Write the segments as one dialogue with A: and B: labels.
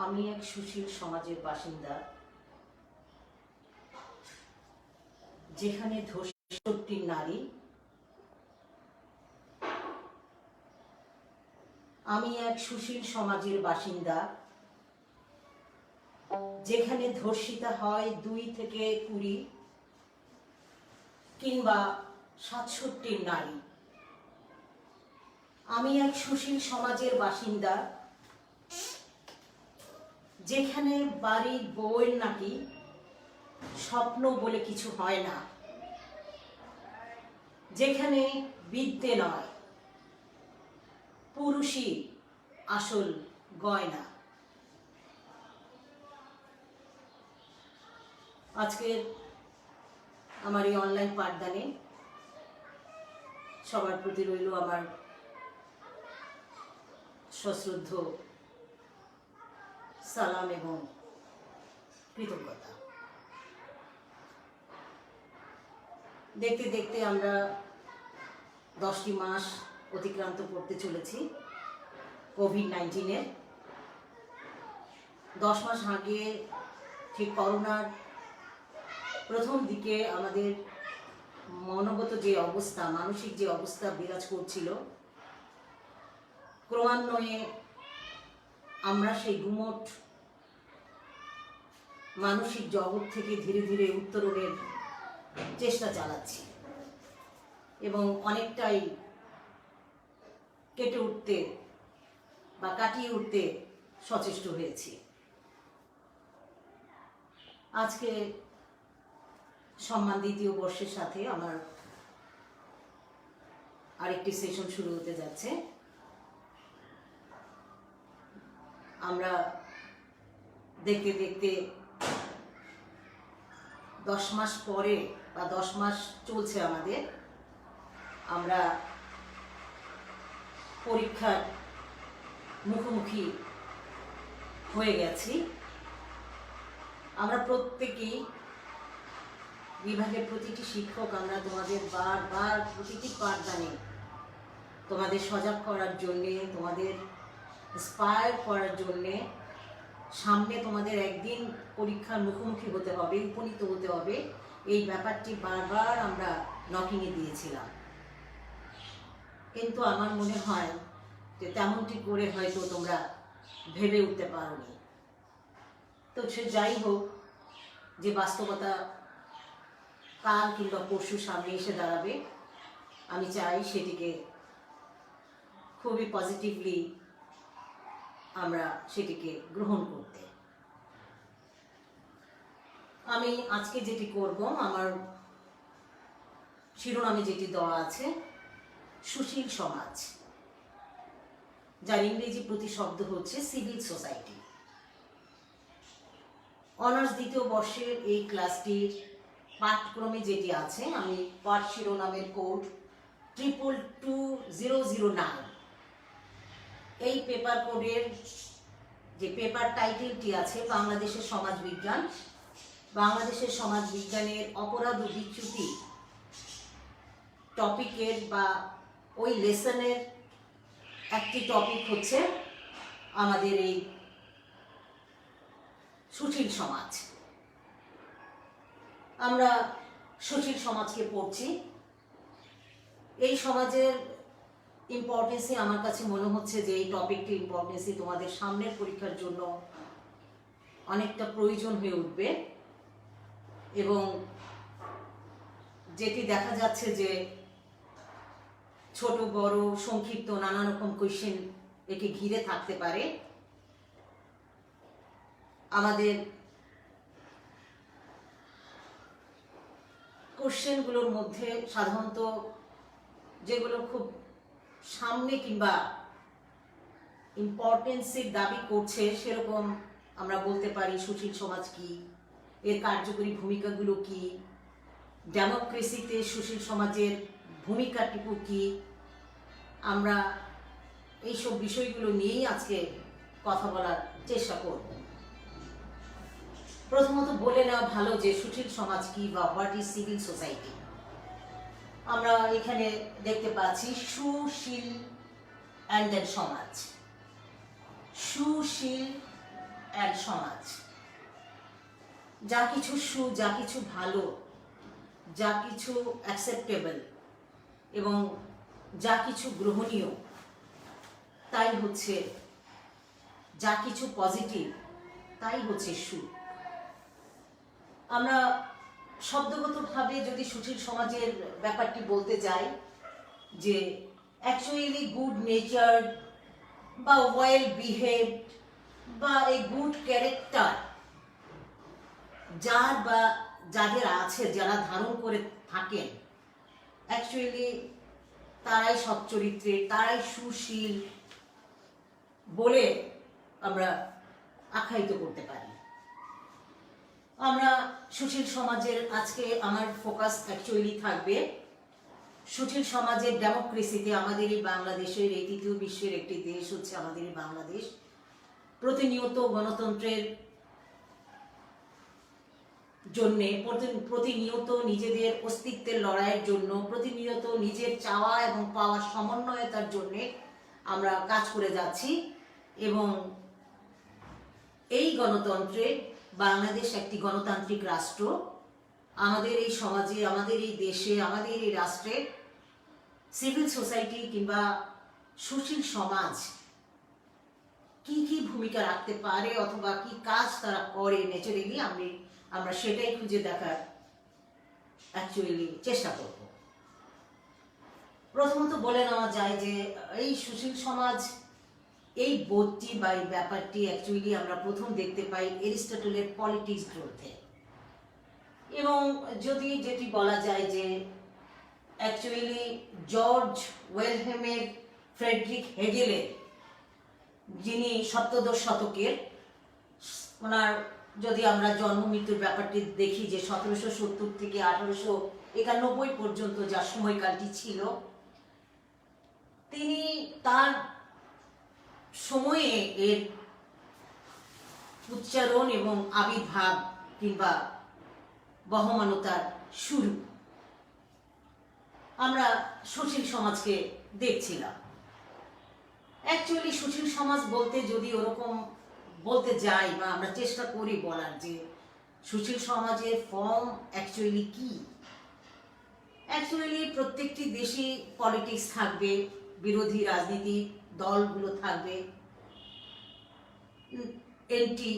A: আমি এক সুশীল সমাজের বাসিন্দা, যেখানে ধর্ষকটি নারী। আমি এক সুশীল সমাজের বাসিন্দা, যেখানে ধর্ষিতা হয় 2 থেকে 20 কিংবা 67 নারী। আমি এক সুশীল সমাজের বাসিন্দা, যেখানে বাড়ির বউয়ের নাকি স্বপ্ন বলে কিছু হয় না, যেখানে বিদ্যে নয়, পুরুষই আসল গয়না। আজকের আমার এই অনলাইন পাঠদানে সবার প্রতি রইল আমার সশ্রদ্ধ সালাম এবং কৃতজ্ঞতা। দেখতে দেখতে আমরা 10টি মাস অতিক্রান্ত করতে চলেছি কোভিড-19-এর। 10 মাস আগে ঠিক করোনার প্রথম দিকে আমাদের মনোগত যে অবস্থা, মানসিক যে অবস্থা বিরাজ করছিল, ক্রমান্বয়ে আমরা সেই গুমট মানসিক জগৎ থেকে ধীরে ধীরে উত্তরণের চেষ্টা চালাচ্ছি এবং অনেকটাই কেটে উঠতে বা কাটিয়ে উঠতে সচেষ্ট হয়েছি। আজকে সম্মান 2য় বর্ষের সাথে আমার আরেকটি সেশন শুরু হতে যাচ্ছে। আমরা দেখতে দেখতে 10 মাস পরে বা 10 মাস চলছে আমাদের, আমরা পরীক্ষার মুখোমুখি হয়ে গেছি। আমরা প্রত্যেকেই বিভাগের প্রতিটি শিক্ষক আমরা তোমাদের বারবার প্রতিটি পাঠদানে তোমাদের সজাগ করার জন্যে, তোমাদের ইন্সপায়ার করার জন্যে, সামনে তোমাদের একদিন পরীক্ষার মুখোমুখি হতে হবে, উপনীত হতে হবে, এই ব্যাপারটি বারবার আমরা নকিংয়ে দিয়েছিলাম। কিন্তু আমার মনে হয় যে তেমনটি করে হয়তো তোমরা ভেবে উঠতে পারোনি। তো সে যাই হোক, যে বাস্তবতা কাল কিংবা পরশু সামনে এসে দাঁড়াবে, আমি চাই সেটিকে খুবই পজিটিভলি আমরা সেটিকে গ্রহণ করতে। আমি আজকে যেটি করব, আমার শিরোনামে যেটি দেওয়া আছে সুশীল সমাজ, যার ইংরেজি প্রতিশব্দ হচ্ছে সিভিল সোসাইটি। অনার্স 2য় বর্ষের এই ক্লাসটির পাঠক্রমে যেটি আছে, আমি পাঠ শিরোনামের কোড 222009, এই পেপার কোডের যে পেপার টাইটেলটি আছে বাংলাদেশের সমাজবিজ্ঞান, বাংলাদেশের সমাজবিজ্ঞানের অপরাধ ও বিচ্যুতি টপিকের বা ওই লেসনের একটি টপিক হচ্ছে আমাদের এই সুশীল সমাজ। আমরা সুশীল সমাজকে পড়ছি। এই সমাজের ইম্পর্টেন্সই আমার কাছে মনে হচ্ছে যে এই টপিকটির ইম্পর্টেন্সই তোমাদের সামনের পরীক্ষার জন্য অনেকটা প্রয়োজন হয়ে উঠবে এবং যেটি দেখা যাচ্ছে যে ছোট বড় সংক্ষিপ্ত নানা রকম কোয়েশ্চেন একে ঘিরে থাকতে পারে। আমাদের কোশ্চেনগুলোর মধ্যে সাধারণত যেগুলো খুব সামনে কিংবা ইম্পর্টেন্সের দাবি করছে, সেরকম আমরা বলতে পারি সুশীল সমাজ কি, এর কার্যকরী ভূমিকাগুলো কি, ডেমোক্রেসিতে সুশীল সমাজের ভূমিকাটুকু কি। আমরা এইসব বিষয়গুলো নিয়েই আজকে কথা বলার চেষ্টা করব। প্রথমত বলে নেওয়া ভালো যে সুশীল সমাজ কি বা হোয়াট ইজ সিভিল সোসাইটি। আমরা এখানে দেখতে পাচ্ছি সুশীল অ্যান্ড সমাজ। সুশীল অ্যান্ড সমাজ, যা কিছু যা কিছু ভালো, যা কিছু অ্যাকসেপ্টেবল এবং যা কিছু গ্রহণীয়, তাই হচ্ছে, যা কিছু পজিটিভ, তাই হচ্ছে সুখ। আমরা শব্দগতভাবে যদি সুশীল সমাজের ব্যাপারটি বলতে যাই, যে অ্যাকচুয়ালি গুড নেচার বা ওয়েল বিহেভড বা এ গুড ক্যারেক্টার যার বা যাদের আছে, যারা ধারণ করে থাকেন, অ্যাকচুয়ালি তারাই সচ্চরিত্রে, তারাই সুশীল বলে আমরা আখ্যায়িত করতে পারি। আমরা সুশীল সমাজের আজকে আমার ফোকাস অ্যাকচুয়ালি থাকবে সুশীল সমাজের ডেমোক্রেসিতে। আমাদের এই বাংলাদেশের, এই তৃতীয় বিশ্বের একটি দেশ হচ্ছে আমাদের এই বাংলাদেশ, প্রতিনিয়ত গণতন্ত্রের জন্যে, প্রতিনিয়ত নিজেদের অস্তিত্বের লড়াইয়ের জন্য, প্রতিনিয়ত নিজের চাওয়া এবং পাওয়ার সমন্বয়তার জন্যে আমরা কাজ করে যাচ্ছি। এবং এই গণতন্ত্রে বাংলাদেশ একটি গণতান্ত্রিক রাষ্ট্র। আমাদের এই সমাজে, আমাদের এই দেশে, আমাদের এই রাষ্ট্রে সিভিল সোসাইটি কিংবা সুশীল সমাজ কি কি ভূমিকা রাখতে পারে অথবা কি কাজ তারা করে ন্যাচারালি, আমরা সেটাই খুঁজে দেখার অ্যাকচুয়ালি চেষ্টা করব। প্রথমত বলে নেওয়া যায় যে এই সুশীল সমাজ, এই বোধটি বা এই ব্যাপারটি অ্যাকচুয়ালি আমরা প্রথম দেখতে পাই এরিস্টটলের পলিটিক্স গ্রন্থে। এবং যদি যেটি বলা যায় যে অ্যাকচুয়ালি জর্জ ওয়েলহেমের ফ্রেডরিক হেগেলের, যিনি সপ্তদশ শতকের, ওনার যদি আমরা জন্ম মৃত্যুর ব্যাপারটি দেখি যে 1770 থেকে 1891 পর্যন্ত যা সময়কালটি ছিল, তিনি তার সময়ে এর উচ্চারণ এবং আবির্ভাব কিংবা বহমানতার শুরু আমরা সুশীল সমাজকে দেখছিলাম। অ্যাকচুয়ালি সুশীল সমাজ বলতে যদি ওরকম বলতে যাই বা আমরা চেষ্টা করি বলার যে সুশীল সমাজের ফর্ম অ্যাকচুয়ালি কি, অ্যাকচুয়ালি প্রত্যেকটি দেশে পলিটিক্স থাকবে, বিরোধী রাজনীতি দলগুলো থাকবে, এন্টি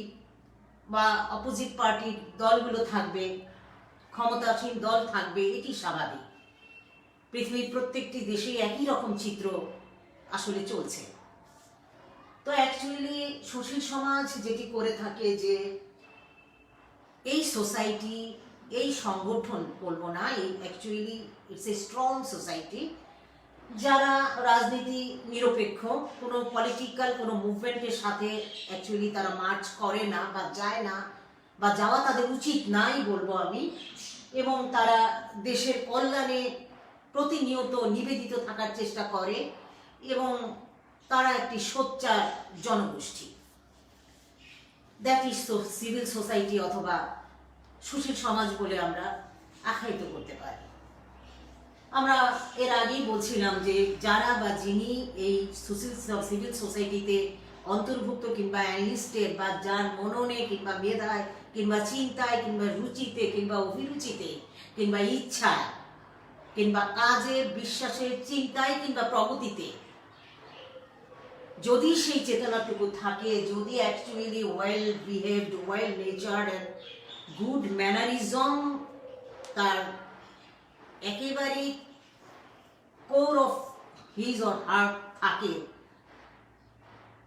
A: বা অপোজিট পার্টির দলগুলো থাকবে, ক্ষমতাসীন দল থাকবে, এটি স্বাভাবিক। পৃথিবীর প্রত্যেকটি দেশে একই রকম চিত্র আসলে চলছে। তো অ্যাকচুয়ালি সুশীল সমাজ যেটি করে থাকে যে এই সোসাইটি, এই সংগঠন বলবো না, এই actually it's a strong society, যারা রাজনীতি নিরপেক্ষ, কোনো পলিটিক্যাল কোনো মুভমেন্টের সাথে অ্যাকচুয়ালি তারা মার্চ করে না বা যায় না, বা যাওয়া তাদের উচিত নাই বলবো আমি। এবং তারা দেশের কল্যাণে প্রতিনিয়ত নিবেদিত থাকার চেষ্টা করে এবং তারা একটি সোচ্চার জনগোষ্ঠী। দ্যাট ইজ সিভিল সোসাইটি অথবা সুশীল সমাজ বলে আমরা আখ্যায়িত করতে পারি। আমরা এর আগেই বলছিলাম যে যারা বা যিনি এই সিভিল সোসাইটিতে অন্তর্ভুক্ত কিংবা অ্যানলিস্টেড, বা যার মননে কিংবা মেধায় কিংবা চিন্তায় কিংবা রুচিতে কিংবা অভিরুচিতে কিংবা ইচ্ছায় কিংবা কাজের, বিশ্বাসের, চিন্তায় কিংবা প্রগতিতে যদি সেই চেতনাটুকু থাকে, যদি actually well behaved, well নেচার্ড and good mannerism তার একেবারেই core of his or her থাকে,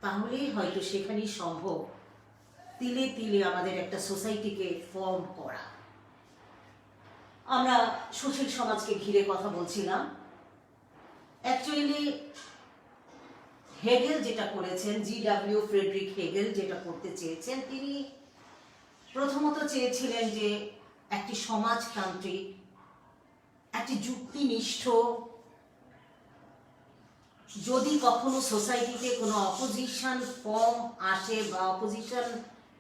A: তাহলেই হয়তো সেখানেই সম্ভব তিলে তিলে আমাদের একটা সোসাইটিকে ফর্ম করা। আমরা সুশীল সমাজকে ঘিরে কথা বলছিলাম। অ্যাকচুয়ালি হেগেল যেটা করেছেন, জিডব্লিউ ফ্রেডরিক হেগেল যেটা করতে চেয়েছেন, তিনি প্রথমত চেয়েছিলেন যে একটি সমাজতান্ত্রিক, একটি যুক্তিনিষ্ঠ, যদি কখনো সোসাইটিতে কোনো অপোজিশন ফর্ম আসে বা অপোজিশন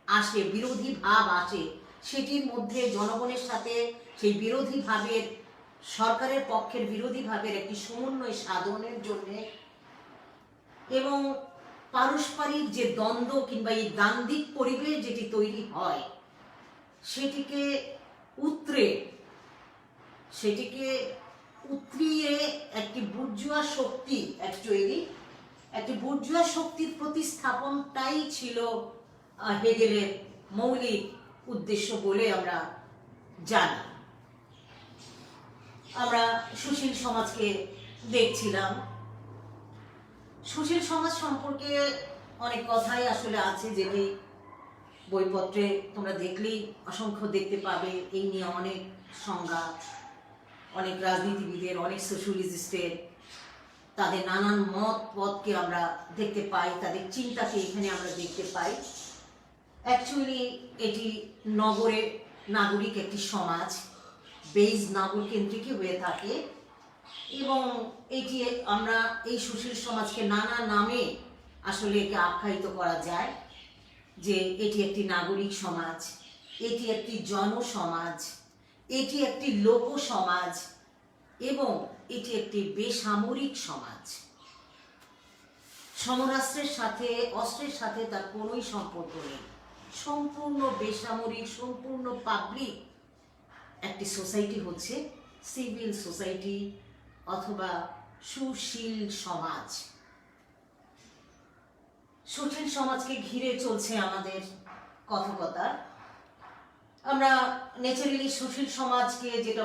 A: আসে, বিরোধী ভাব আসে, সেটির মধ্যে জনগণের সাথে সেই বিরোধী ভাবের, সরকারের পক্ষের বিরোধী ভাবের একটি সমন্বয় সাধনের জন্যে এবং পারস্পরিক যে দ্বন্দ্ব কিংবা এই দ্বান্দ্বিক পরিবেশ যেটি তৈরি হয় সেটিকে উতরিয়ে একটি বুর্জুয়া শক্তি, একটি বুর্জুয়া শক্তির প্রতিস্থাপনটাই ছিল হেগেলের মৌলিক উদ্দেশ্য বলে আমরা জানি। আমরা সুশীল সমাজকে দেখছিলাম। সুশীল সমাজ সম্পর্কে অনেক কথাই আসলে আছে, যেটি বইপত্রে তোমরা দেখলেই অসংখ্য দেখতে পাবে। এই নিয়ে অনেক সংজ্ঞা, অনেক রাজনীতিবিদের, অনেক সোশ্যালিস্টের, তাদের নানান মত পথকে আমরা দেখতে পাই, তাদের চিন্তাকে এখানে আমরা দেখতে পাই। অ্যাকচুয়ালি এটি নাগরিক একটি সমাজ, বেইজ নাগর কেন্দ্রিকই হয়ে থাকে, এবং এটি আমরা এই সুশীল সমাজকে নানা নামে আসলে একে আখ্যায়িত করা যায়, যে এটি একটি নাগরিক সমাজ, এটি একটি জনসমাজ, এটি একটি লোক সমাজ, এবং এটি একটি বেসামরিক সমাজ। সমরাস্ত্রের সাথে, অস্ত্রের সাথে তার কোনোই সম্পর্ক নেই। সম্পূর্ণ বেসামরিক, সম্পূর্ণ পাবলিক একটি সোসাইটি হচ্ছে সিভিল সোসাইটি অথবা সুশীল সমাজ। সুশীল সমাজকে ঘিরে চলছে আমাদের কথকতা। আমরা ন্যাচারালি সুশীল সমাজকে যেটা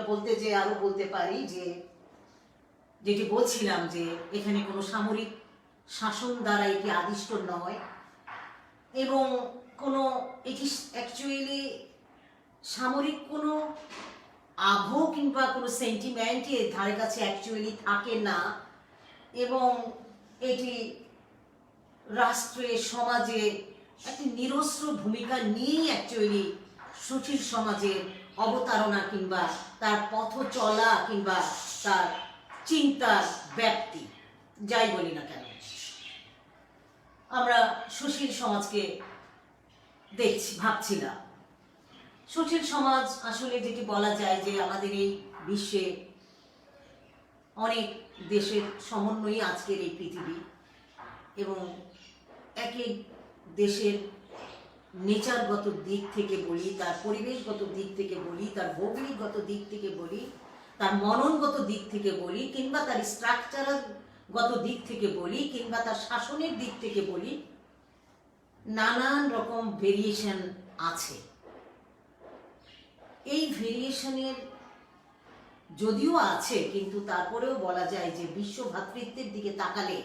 A: বলতে পারি যে, যেটি বলছিলাম যে এখানে কোনো সামরিক শাসন দ্বারা এটি আদিষ্ট নয়, এবং এটি অ্যাকচুয়ালি সামরিক কোনো আবহ কিংবা কোনো সেন্টিমেন্টের ধারে কাছে অ্যাকচুয়ালি থাকে না, এবং এটি রাষ্ট্রে, সমাজে একটি নিরস্ত্র ভূমিকা নিয়েই অ্যাকচুয়ালি সুশীল সমাজের অবতারণা কিংবা তার পথ চলা কিংবা তার চিন্তার ব্যাপ্তি, যাই বলি না কেন। আমরা সুশীল সমাজকে ভাবছিলাম। সুশীল সমাজ আসলে যেটি বলা যায় যে আমাদের এই বিশ্বে অনেক দেশের সমন্বয়ে আজকের এই পৃথিবী, এবং এক এক দেশের নেচারগত দিক থেকে বলি, তার পরিবেশগত দিক থেকে বলি, তার ভৌগোলিকগত দিক থেকে বলি, তার মননগত দিক থেকে বলি, কিংবা তার স্ট্রাকচারগত দিক থেকে বলি, কিংবা তার শাসনের দিক থেকে বলি, নানান রকম ভেরিয়েশন আছে। এই ভেরিয়েশনের যদিও আছে, কিন্তু তারপরেও বলা যায় যে বিশ্ব ভ্রাতৃত্বের দিকে তাকালে,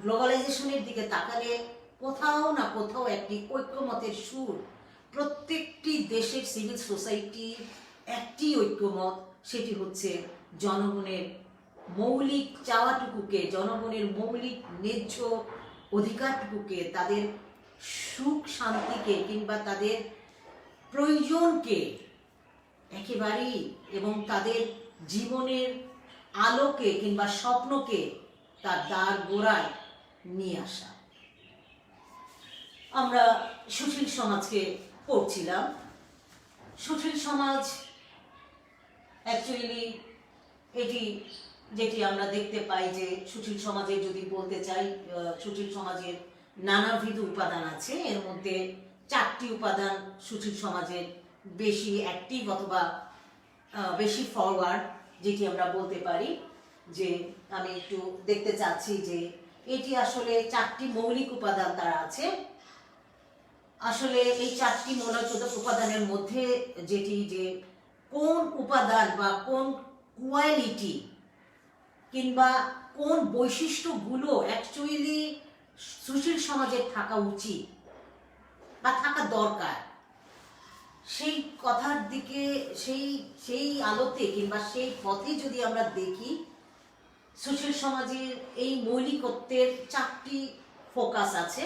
A: গ্লোবালাইজেশনের দিকে তাকালে কোথাও না কোথাও একটি ঐক্যমতের সুর প্রত্যেকটি দেশের সিভিল সোসাইটির একটি ঐক্যমত, সেটি হচ্ছে জনগণের মৌলিক চাওয়াটুকুকে, জনগণের মৌলিক ন্যায্য অধিকারটুকুকে, তাদের সুখ শান্তিকে কিংবা তাদের প্রয়োজনকে একেবারেই, এবং তাদের জীবনের আলোকে কিংবা স্বপ্নকে তার দ্বার গোড়ায় নিয়ে আসা। আমরা সুশীল সমাজকে পড়ছিলাম। সুশীল সমাজ অ্যাকচুয়ালি এটি যেটি আমরা দেখতে পাই যে সুশীল সমাজে যদি বলতে চাই, সুশীল সমাজের নানাবিধ উপাদান আছে। এর মধ্যে 4টি উপাদান সুশীল সমাজের বেশি অ্যাক্টিভ অথবা বেশি ফরওয়ার্ড, যেটি আমরা বলতে পারি। যে আমি একটু দেখতে চাচ্ছি যে এটি আসলে 4টি মৌলিক উপাদান তার আছে। আসলে এই 4টি মৌলিক উপাদানের মধ্যে যেটি, যে কোন উপাদান বা কোন কোয়ালিটি কিংবা কোন বৈশিষ্ট্যগুলো অ্যাকচুয়ালি সুশীল সমাজের থাকা উচিত বা থাকা দরকার, সেই কথার দিকে, সেই আলোতে কিংবা সেই পথে যদি আমরা দেখি, সুশীল সমাজের এই মৌলিকত্বের 4টি ফোকাস আছে।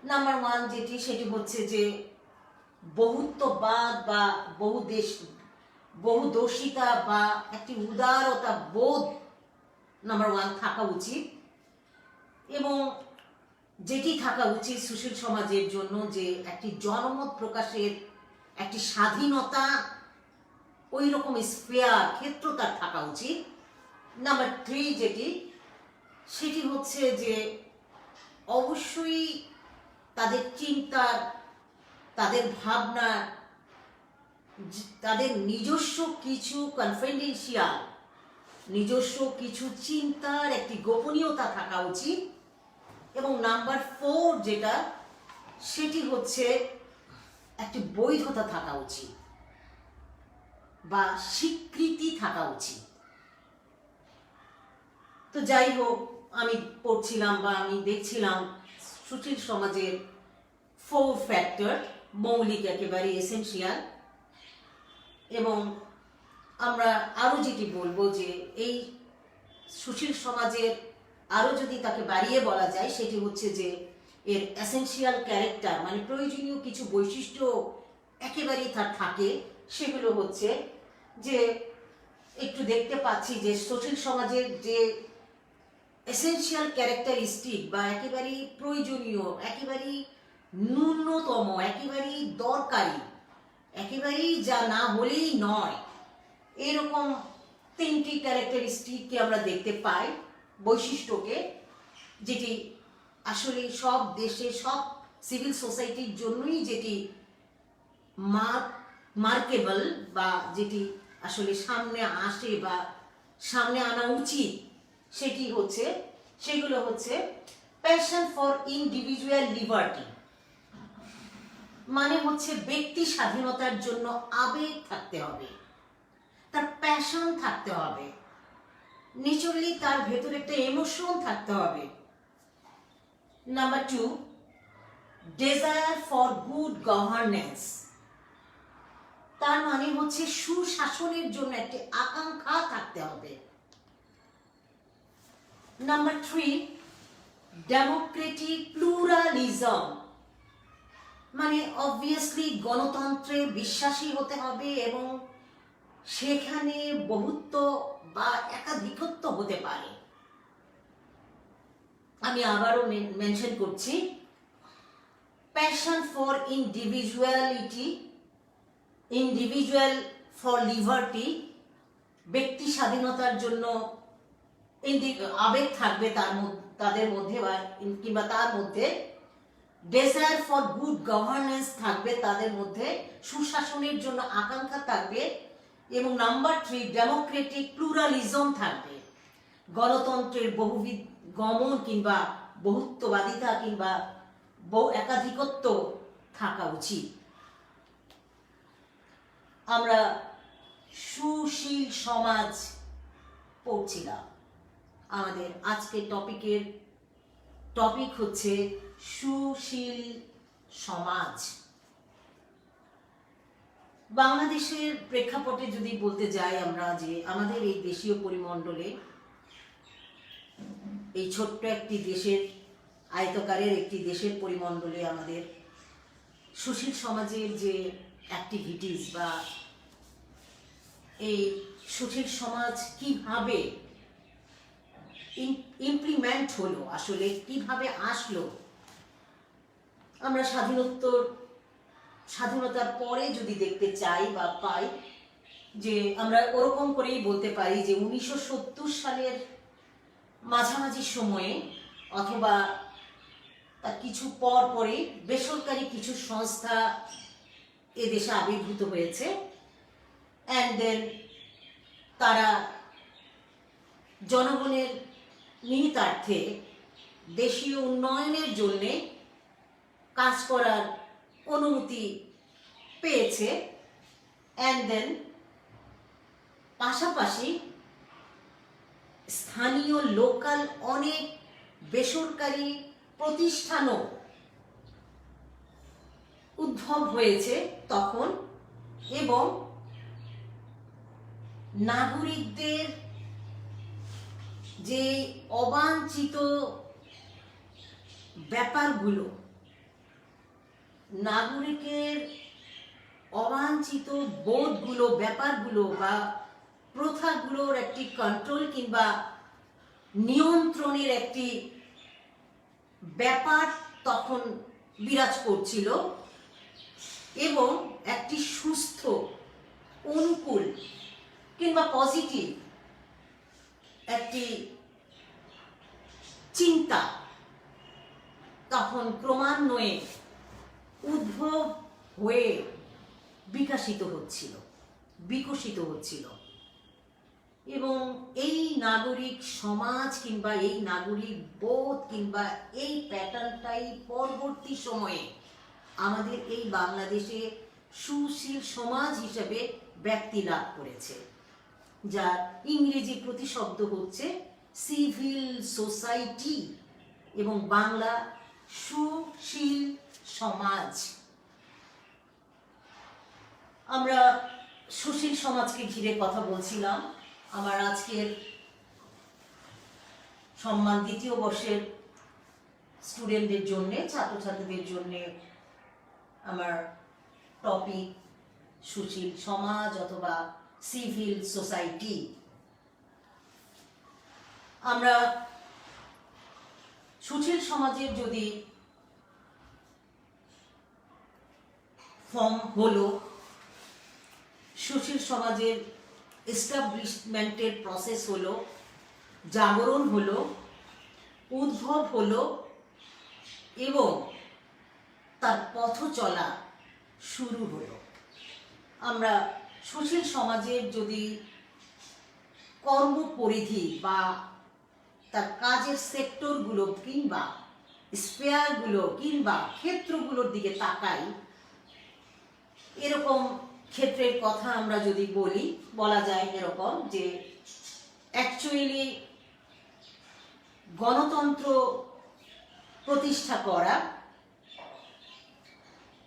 A: নাম্বার 1 যেটি, সেটি হচ্ছে যে বহুত্ববাদ বা বহুদর্শিতা বা একটি উদারতা বোধ নাম্বার 1 থাকা উচিত, এবং যেটি থাকা উচিত সুশীল সমাজের জন্য, যে একটি জনমত প্রকাশের একটি স্বাধীনতা, ওই রকম স্পেয়ার ক্ষেত্র তার থাকা উচিত। নাম্বার 3 যেটি, সেটি হচ্ছে যে অবশ্যই তাদের চিন্তার, তাদের ভাবনা, তাদের নিজস্ব কিছু কনফিডেন্সিয়াল, নিজস্ব কিছু চিন্তার একটি গোপনীয়তা থাকা উচিত। এবং নাম্বার 4 যেটা, সেটি হচ্ছে একটি বৈধতা থাকা উচিত বা স্বীকৃতি থাকা উচিত। তো যাই হোক, আমি পড়ছিলাম বা আমি দেখছিলাম সুশীল সমাজের 4 ফ্যাক্টর, মৌলিক, একেবারে এসেনশিয়াল। এবং আমরা আরও যেটি বলবো যে এই সুশীল সমাজের আরও যদি তাকে বাড়িয়ে বলা যায়, সেটি হচ্ছে যে এর এসেনশিয়াল ক্যারেক্টার, মানে প্রয়োজনীয় কিছু বৈশিষ্ট্য একেবারেই তার থাকে। সেগুলো হচ্ছে যে একটু দেখতে পাচ্ছি যে সুশীল সমাজের যে এসেনশিয়াল ক্যারেক্টারিস্টিক বা একেবারেই প্রয়োজনীয়, একেবারেই ন্যূনতম, একেবারেই দরকারি, একেবারেই যা না হলেই নয়, এরকম 3টি ক্যারেক্টারিস্টিককে আমরা দেখতে পাই, বৈশিষ্ট্যকে, যেটি আসলে সব দেশে, সব সিভিল সোসাইটির জন্যই যেটি মার্কেবল বা যেটি আসলে সামনে আসে বা সামনে আনা উচিত, সেগুলো হচ্ছে প্যাশন ফর ইন্ডিভিজুয়াল লিবার্টি, মানে হচ্ছে ব্যক্তি স্বাধীনতার জন্য আবেগ থাকতে হবে, তার প্যাশন থাকতে হবে, নেচারালি তার ভেতরে একটা ইমোশন থাকতে হবে। Number 2, desire for good governance, তার মানে হচ্ছে সুশাসনের জন্য একটি আকাঙ্ক্ষা থাকতে হবে। নাম্বার 3, ডেমোক্রেটিক প্লুরালিজম, মানে অবভিয়াসলি গণতন্ত্রে বিশ্বাসী হতে হবে এবং সেখানে বহুত্ব বা একাধিকত্ব হতে পারে। আমি আবারও মেনশন করছি, passion for individuality, individual for liberty, ব্যক্তি স্বাধীনতার জন্য আবেগ থাকবে তাদের মধ্যে কিংবা তার মধ্যে। ডেজায়ার ফর গুড গভর্নেন্স থাকবে তাদের মধ্যে, সুশাসনের জন্য আকাঙ্ক্ষা থাকবে। এবং নাম্বার 3, ডেমোক্রেটিক প্লুরালিজম থাকবে, গণতন্ত্রের বহুবিধ গমন কিংবা বহুত্ববাদিতা কিংবা একাধিকত্ব থাকা উচিত। আমরা সুশীল সমাজ পড়ছিলাম, আমাদের আজকের টপিক হচ্ছে সুশীল সমাজ। বাংলাদেশের প্রেক্ষাপটে যদি বলতে যাই আমরা, যে আমাদের এই দেশীয় পরিমণ্ডলে, এই ছোট্ট একটি দেশের, আয়তকারের একটি দেশের পরিমণ্ডলে আমাদের সুশীল সমাজের যে অ্যাক্টিভিটিস বা এই সুশীল সমাজ কিভাবে ইমপ্লিমেন্ট হলো, আসলে কিভাবে আসলো, আমরা স্বাধীনতার পরে যদি দেখতে চাই বা পাই, যে আমরা ওরকম করেই বলতে পারি যে 1970 সালের মাঝামাঝি সময়ে অথবা তার কিছু পর পরে বেসরকারি কিছু সংস্থা এদেশে আবির্ভূত হয়েছে। অ্যান্ড দেন তারা জনগণের নিহিতার্থে দেশীয় উন্নয়নের জন্যে কাজ করার অনুমতি পেয়েছে। অ্যান্ড দেন পাশাপাশি স্থানীয় লোকাল অনেক বেসরকারি প্রতিষ্ঠানও উদ্ভব হয়েছে তখন, এবং নাগরিকদের যে অবাঞ্ছিত ব্যাপারগুলো, নাগরিকের অবাঞ্ছিত বোধগুলো, ব্যাপারগুলো বা প্রথাগুলোর একটি কন্ট্রোল কিংবা নিয়ন্ত্রণের একটি ব্যাপার তখন বিরাজ করছিল, এবং একটি সুস্থ, অনুকূল কিংবা পজিটিভ একটি চিন্তা তখন ক্রমান্বয়ে উদ্ভব হয়ে বিকশিত হচ্ছিল এবং এই নাগরিক সমাজ কিংবা এই নাগরিক বোধ কিংবা এই প্যাটার্নটাই পরবর্তী সময়ে আমাদের এই বাংলাদেশে সুশীল সমাজ হিসেবে ব্যক্তি লাভ করেছে, যার ইংরেজি প্রতিশব্দ হচ্ছে সিভিল সোসাইটি এবং বাংলা সুশীল সমাজ। আমরা সুশীল সমাজকে ঘিরে কথা বলছিলাম। আমার আজকের সম্মান দ্বিতীয় বর্ষের স্টুডেন্টদের জন্য, ছাত্রছাত্রীদের জন্য আমার টপিক সুশীল সমাজ অথবা সিভিল সোসাইটি। আমরা সুশীল সমাজের যদি ফর্ম হলো, সুশীল সমাজের এস্টাবলিশমেন্টের প্রসেস হলো, জাগরণ হলো, উদ্ভব হলো এবং তার পথ চলা শুরু হলো। আমরা সুশীল সমাজের যদি কর্মপরিধি বা তার কাজের সেক্টরগুলো কিংবা স্পেয়ারগুলো কিংবা ক্ষেত্রগুলোর দিকে তাকাই, এরকম ক্ষেত্রের কথা আমরা যদি বলা যায় এরকম যে অ্যাকচুয়ালি গণতন্ত্র প্রতিষ্ঠা করা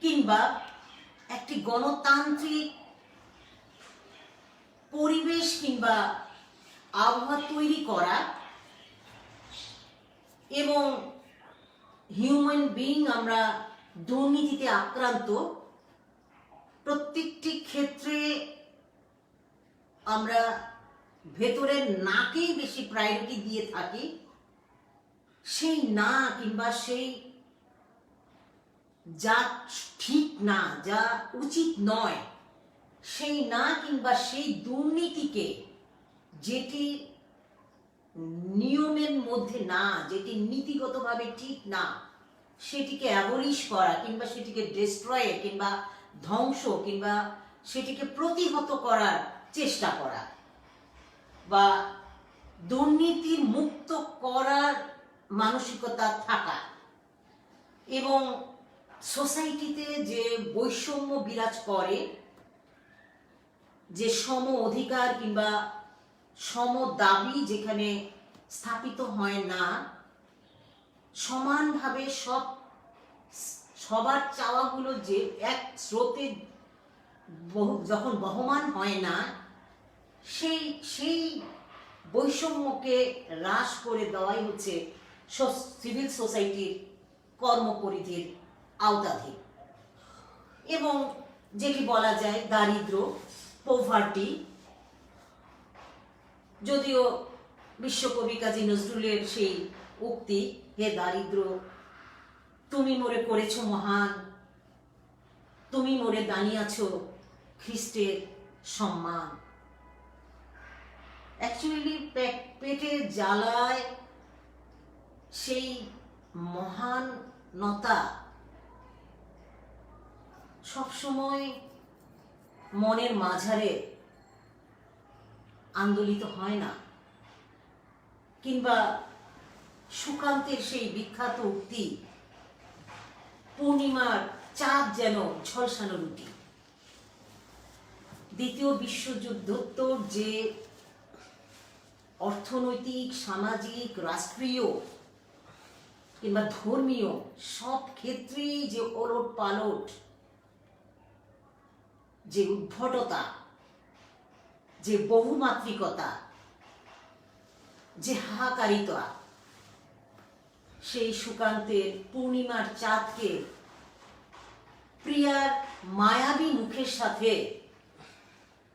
A: কিংবা একটি গণতান্ত্রিক পরিবেশ কিংবা আবহাওয়া তৈরি করা এবং হিউম্যান বিইং আমরা দুর্নীতিতে আক্রান্ত, প্রত্যেকটি ক্ষেত্রে আমরা ভেতরের নাকেই বেশি প্রায়োরিটি দিয়ে থাকি। সেই না কিংবা সেই যা ঠিক না, যা উচিত নয়, সেই না কিংবা সেই দুর্নীতিকে, যেটি নিয়মের মধ্যে না, যেটি নীতিগতভাবে ঠিক না, সেটিকে অ্যাবলিশ করা কিংবা সেটিকে ডিস্ট্রয় কিংবা ধ্বংস কিংবা সেটিকে প্রতিহত করার চেষ্টা করা বা দুর্নীতি মুক্ত করার মানসিকতা থাকা এবং সোসাইটিতে যে বৈষম্য বিরাজ করে, যে সম অধিকার কিংবা সম দাবি যেখানে স্থাপিত হয় না, সমানভাবে সবার চাওয়াগুলো যে এক স্রোতে যখন বহমান হয় না, সেই বৈষম্যকে হ্রাস করে দেওয়াই হচ্ছে সিভিল সোসাইটির কর্মপরিধির আওতাধীন। এবং যেটি বলা যায় দারিদ্র, পোভার্টি, যদিও বিশ্বকবি কাজী নজরুলের সেই উক্তি, হে দারিদ্র তুমি মোরে করেছ মহান, তুমি মোরে দানিয়াছ খ্রিস্টের সম্মান। অ্যাকচুয়ালি পেটের জ্বালায় সেই মহানতা সবসময় মনের মাঝারে আন্দোলিত হয় না, কিংবা সুকান্তের সেই বিখ্যাত উক্তি, পূর্ণিমার চাঁদ যেন ঝলসানো রুটি। দ্বিতীয় বিশ্বযুদ্ধোত্তর যে অর্থনৈতিক, সামাজিক, রাষ্ট্রীয় কিংবা ধর্মীয় সব ক্ষেত্রেই যে ওলট পালট, যে উদ্ভটতা, যে বহুমাত্রিকতা, যে হাহাকারিতা, সেই সুকান্তের পূর্ণিমার চাঁদকে প্রিয়ার মায়াবী মুখের সাথে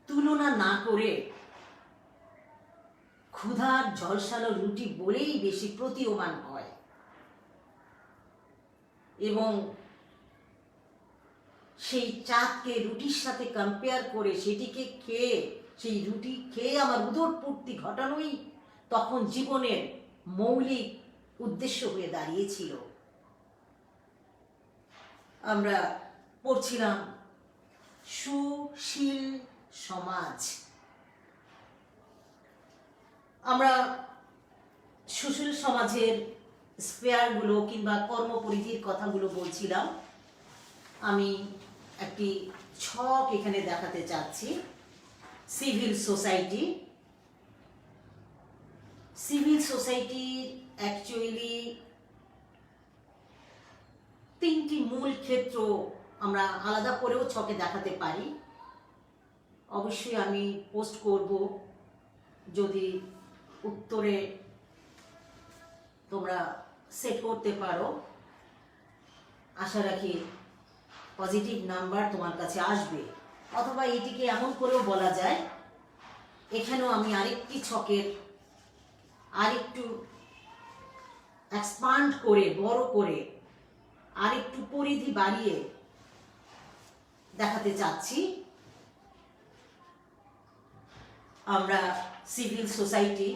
A: তুলনা না করে ক্ষুধার ঝলসানো রুটি বলেই বেশি প্রতীয়মান হয়। এবং সেই চাঁদকে রুটির সাথে কম্পেয়ার করে সেটিকে খেয়ে, সেই রুটি খেয়ে আমার উদরপূর্তি ঘটানোই তখন জীবনের মৌলিক উদ্দেশ্য হয়ে দাঁড়িয়েছিল। আমরা পড়ছিলাম সুশীল সমাজ। আমরা সুশীল সমাজের স্পেয়ারগুলো কিংবা কর্মপরিধির কথাগুলো বলছিলাম। আমি একটি ছক এখানে দেখাতে চাচ্ছি। সিভিল সোসাইটি, সিভিল সোসাইটির অ্যাকচুয়ালি তিনটি মূল ক্ষেত্র আমরা আলাদা করেও ছকে দেখাতে পারি। অবশ্যই আমি পোস্ট করব, যদি উত্তরে তোমরা সেট করতে পারো। আশা রাখি পজিটিভ নাম্বার তোমার কাছে আসবে। অথবা এটিকে এমন করেও বলা যায়, এখানেও আমি আরেকটি ছকের আরেকটু এক্সপান্ড করে, বড় করে, আরেকটু পরিধি বাড়িয়ে দেখাতে চাচ্ছি। আমরা সিভিল সোসাইটি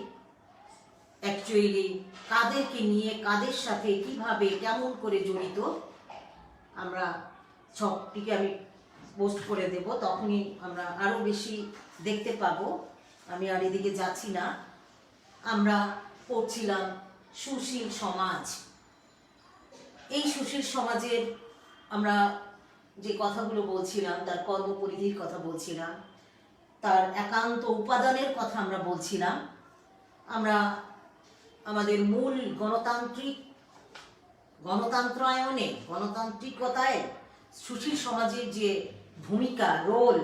A: অ্যাকচুয়ালি কাদেরকে নিয়ে, কাদের সাথে, কিভাবে, কেমন করে জড়িত, আমরা ছকটিকে আমি পোস্ট করে দেব, তখনই আমরা আরো বেশি দেখতে পাবো। আমি আর এদিকে যাচ্ছি না। আমরা পড়ছিলাম সুশীল সমাজ। এই সুশীল সমাজের আমরা যে কথাগুলো বলছিলাম, তার কর্মপরিধির কথা বলছিলাম, তার একান্ত উপাদানের কথা আমরা বলছিলাম। আমরা আমাদের মূল গণতন্ত্রায়নে, গণতান্ত্রিকতায় সুশীল সমাজের যে ভূমিকা, রোল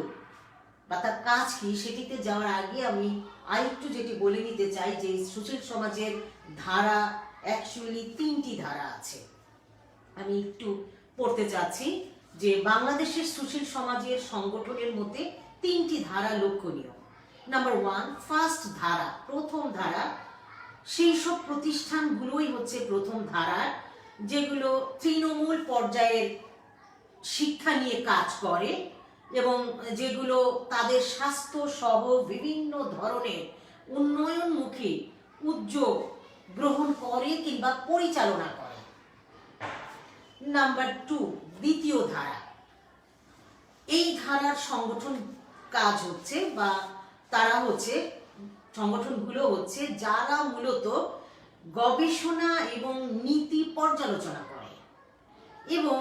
A: বা তার কাজ কি, সেটিতে যাওয়ার আগে আমি আরেকটু যেটি বলে নিতে চাই যে সুশীল সমাজের ধারা অ্যাকচুয়ালি তিনটি ধারা আছে। আমি একটু পড়তে চাচ্ছি যে বাংলাদেশের সুশীল সমাজের সংগঠনের মধ্যে তিনটি ধারা লক্ষণীয়। নাম্বার 1, ফার্স্ট ধারা, প্রথম ধারা। সেই সব প্রতিষ্ঠানগুলোই হচ্ছে প্রথম ধারা, যেগুলো তৃণমূল পর্যায়ের শিক্ষা নিয়ে কাজ করে এবং যেগুলো তাদের স্বাস্থ্য সহ বিভিন্ন ধরনের উন্নয়নমুখী উদ্যোগ গ্রহণ করে কিংবা পরিচালনা করে। নাম্বার 2, দ্বিতীয় ধারা। এই ধারার সংগঠন কাজ হচ্ছে বা তারা হচ্ছে, সংগঠনগুলো হচ্ছে যারা মূলত গবেষণা এবং নীতি পর্যালোচনা করে, এবং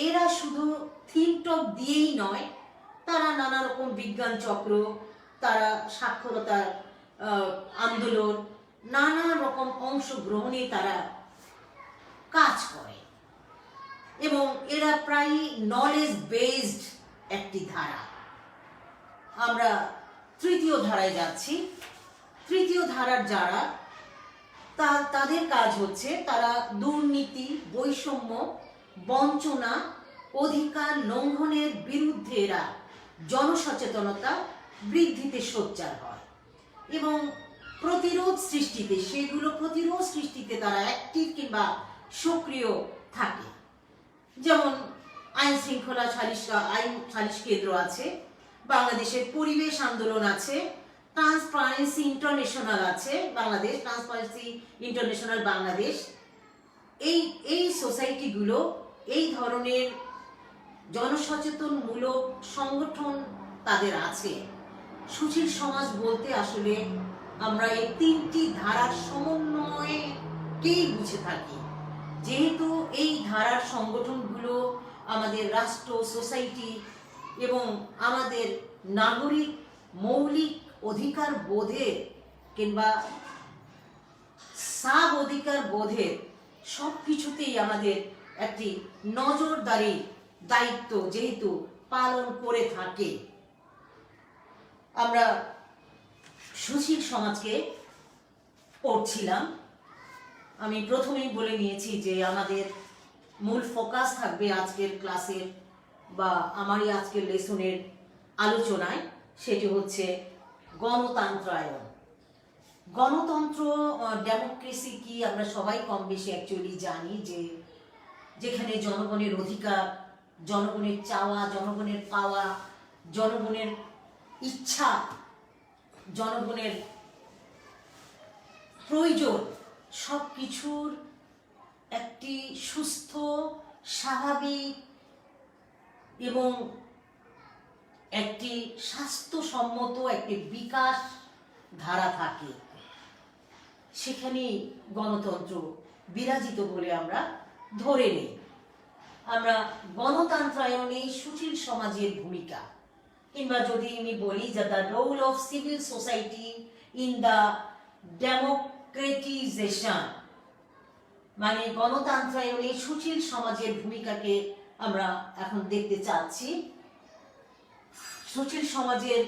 A: এরা শুধু থিঙ্ক টক দিয়েই নয়, তারা নানা রকম বিজ্ঞান চক্র, তারা সাক্ষরতার আন্দোলন, নানা রকম অংশগ্রহণে তারা কাজ করে এবং এরা প্রায় নলেজ বেসড একটি ধারা। আমরা তৃতীয় ধারায় যাচ্ছি। তৃতীয় ধারার যারা, তাদের কাজ হচ্ছে তারা দুর্নীতি, বৈষম্য, বঞ্চনা, অধিকার লঙ্ঘনের বিরুদ্ধে এরা জনসচেতনতা বৃদ্ধিতে সোচ্চার হয় এবং প্রতিরোধ সৃষ্টিতে, সেগুলো প্রতিরোধ সৃষ্টিতে তারা অ্যাক্টিভ কিংবা সক্রিয় থাকে। যেমন আইন শৃঙ্খলা সালিশ কেন্দ্র আছে, বাংলাদেশের পরিবেশ আন্দোলন আছে, ট্রান্সপারেন্সি ইন্টারন্যাশনাল আছে বাংলাদেশ, ট্রান্সপারেন্সি ইন্টারন্যাশনাল বাংলাদেশ। এই সোসাইটিগুলো এই ধরনের জনসচেতনমূলক সংগঠন তাদের আছে। সুশীল সমাজ বলতে আসলে আমরা এই তিনটি ধারার সমন্বয়কেই বুঝে থাকি। যেহেতু এই ধারার সংগঠনগুলো আমাদের রাষ্ট্র, সোসাইটি এবং আমাদের নাগরিক মৌলিক অধিকার বোধের কিংবা সাব অধিকার বোধের সব কিছুতেই আমাদের একটি নজরদারি দায়িত্ব যেহেতু পালন করে থাকে, আমরা সুশীল সমাজকে পড়ছিলাম। আমি প্রথমেই বলে নিয়েছি যে আমাদের মূল ফোকাস থাকবে আজকের ক্লাসের বা আমারই আজকের লেসনের আলোচনায়, সেটি হচ্ছে গণতন্ত্রায়ন। গণতন্ত্র, ডেমোক্রেসি কি আমরা সবাই কম বেশি অ্যাকচুয়ালি জানি, যে যেখানে জনগণের অধিকার, জনগণের চাওয়া, জনগণের পাওয়া, জনগণের ইচ্ছা, জনগণের প্রয়োজন সব কিছুর একটি সুস্থ, স্বাভাবিক এবং একটি স্বাস্থ্যসম্মত একটি বিকাশ ধারা থাকে, সেখানে গণতন্ত্র বিরাজিত বলে আমরা ধরে নিই। আমরা গণতন্ত্রায়নে সুশীল সমাজের ভূমিকা, কিংবা যদি আমি বলি যে the role of civil society in the democratisation, মানে গণতন্ত্রায়নে সুশীল সমাজের ভূমিকাকে আমরা এখন দেখতে চাচ্ছি। সুশীল সমাজের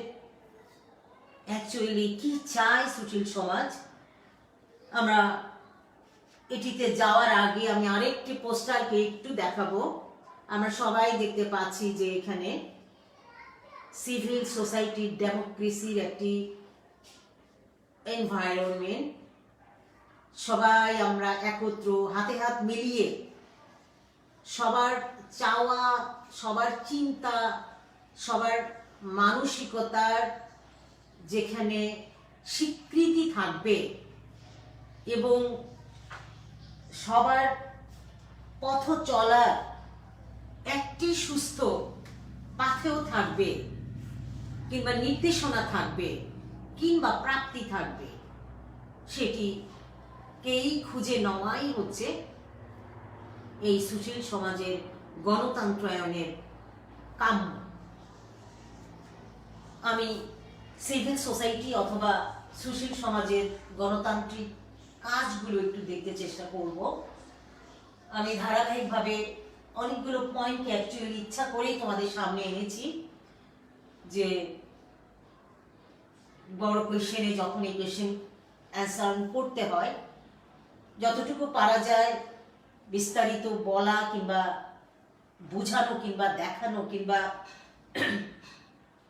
A: অ্যাকচুয়ালি কি চায় সুশীল সমাজ, আমরা এটিতে যাওয়ার আগে আমি আরেকটি পোস্টারকে একটু দেখাবো। আমরা সবাই দেখতে পাচ্ছি যে এখানে সিভিল সোসাইটির ডেমোক্রেসির একটি এনভায়রনমেন্ট, সবাই আমরা একত্র হাতে হাত মিলিয়ে সবার চাওয়া, সবার চিন্তা, সবার মানসিকতার যেখানে স্বীকৃতি থাকবে এবং সবার পথ চলার একটি সুস্থ পাথেও থাকবে, কিংবা নির্দেশনা থাকবে, কিংবা প্রাপ্তি থাকবে, সেটিকেই খুঁজে নেওয়াই হচ্ছে এই সুশীল সমাজের গণতন্ত্রায়নের কাম্য। আমি সিভিল সোসাইটি অথবা সুশীল সমাজের গণতান্ত্রিক কাজগুলো একটু দেখতে চেষ্টা করব। আমি ধারাবাহিকভাবে অনেকগুলো পয়েন্টকে অ্যাকচুয়ালি ইচ্ছা করেই তোমাদের সামনে এনেছি, যে বড় কোয়েশ্চেনে যখন এই কোয়েশ্চেন অ্যান্সার করতে হয়, যতটুকু পারা যায় বিস্তারিত বলা কিংবা বোঝানো কিংবা দেখানো কিংবা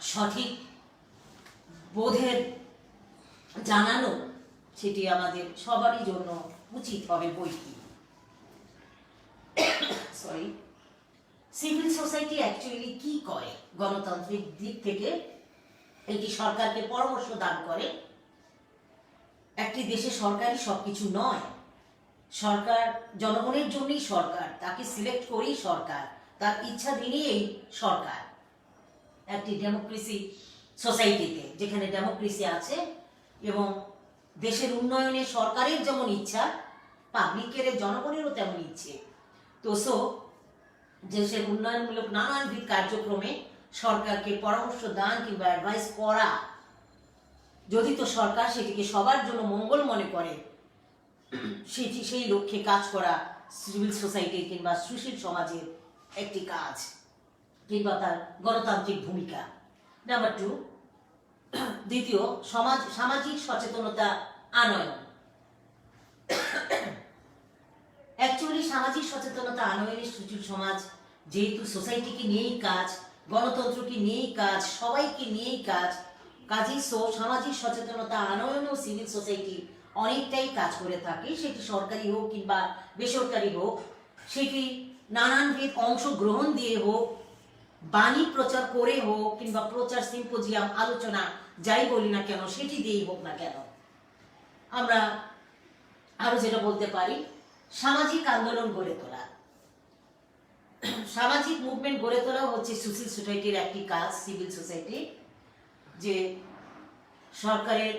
A: সঠিক বোধের জানানো, সেটি আমাদের সবারই জন্য উচিত হবে বইটি। সরি, সিভিল সোসাইটি অ্যাকচুয়ালি কি করে গণতান্ত্রিক দিক থেকে? এটি সরকারকে পরামর্শ দান করে। একটি দেশে সরকারই সবকিছু নয়, সরকার জনগণের জন্যই সরকার, তাকে সিলেক্ট করেই সরকার, তার ইচ্ছাধীনই এই সরকার। একটি ডেমোক্রেসি সোসাইটিতে যেখানে ডেমোক্রেসি আছে এবং দেশের উন্নয়নে সরকারের যেমন ইচ্ছা, পাবলিকের জনগণেরও তেমন ইচ্ছে, তো দেশের উন্নয়নমূলক নানানবিধ কার্যক্রমে সরকারকে পরামর্শ দান কিংবা অ্যাডভাইস করা, যদি তো সরকার সেটিকে সবার জন্য মঙ্গল মনে করে, সেই লক্ষ্যে কাজ করা সিভিল সোসাইটির কিংবা সুশীল সমাজের একটি কাজ কিংবা তার গণতান্ত্রিক ভূমিকা। নাম্বার 2, দ্বিতীয়, সামাজিক সচেতনতা আনয়ন। অ্যাকচুয়ালি সামাজিক সচেতনতা আনয়নে সুশীল সমাজ যেহেতু সোসাইটিকে নিয়েই কাজ, গণতন্ত্রকে নিয়েই কাজ, সবাইকে নিয়েই কাজ, কাজেই সামাজিক সচেতনতা আনয়নেও সিভিল সোসাইটি অনেকটাই কাজ করে থাকে। সেটি সরকারি হোক কিংবা বেসরকারি হোক, সেটি নানানবিধ অংশগ্রহণ দিয়ে হোক, বাণী প্রচার করে হোক, কিংবা প্রচার সিম্পোজিয়াম আলোচনা যাই বলি না কেন সেটি দিয়েই হোক না কেন, আমরা আরো যেটা বলতে পারি, সামাজিক আন্দোলন গড়ে তোলা, সামাজিক মুভমেন্ট গড়ে তোলা হচ্ছে সুশীল সোসাইটির একটি কাজ। সিভিল সোসাইটি যে সরকারের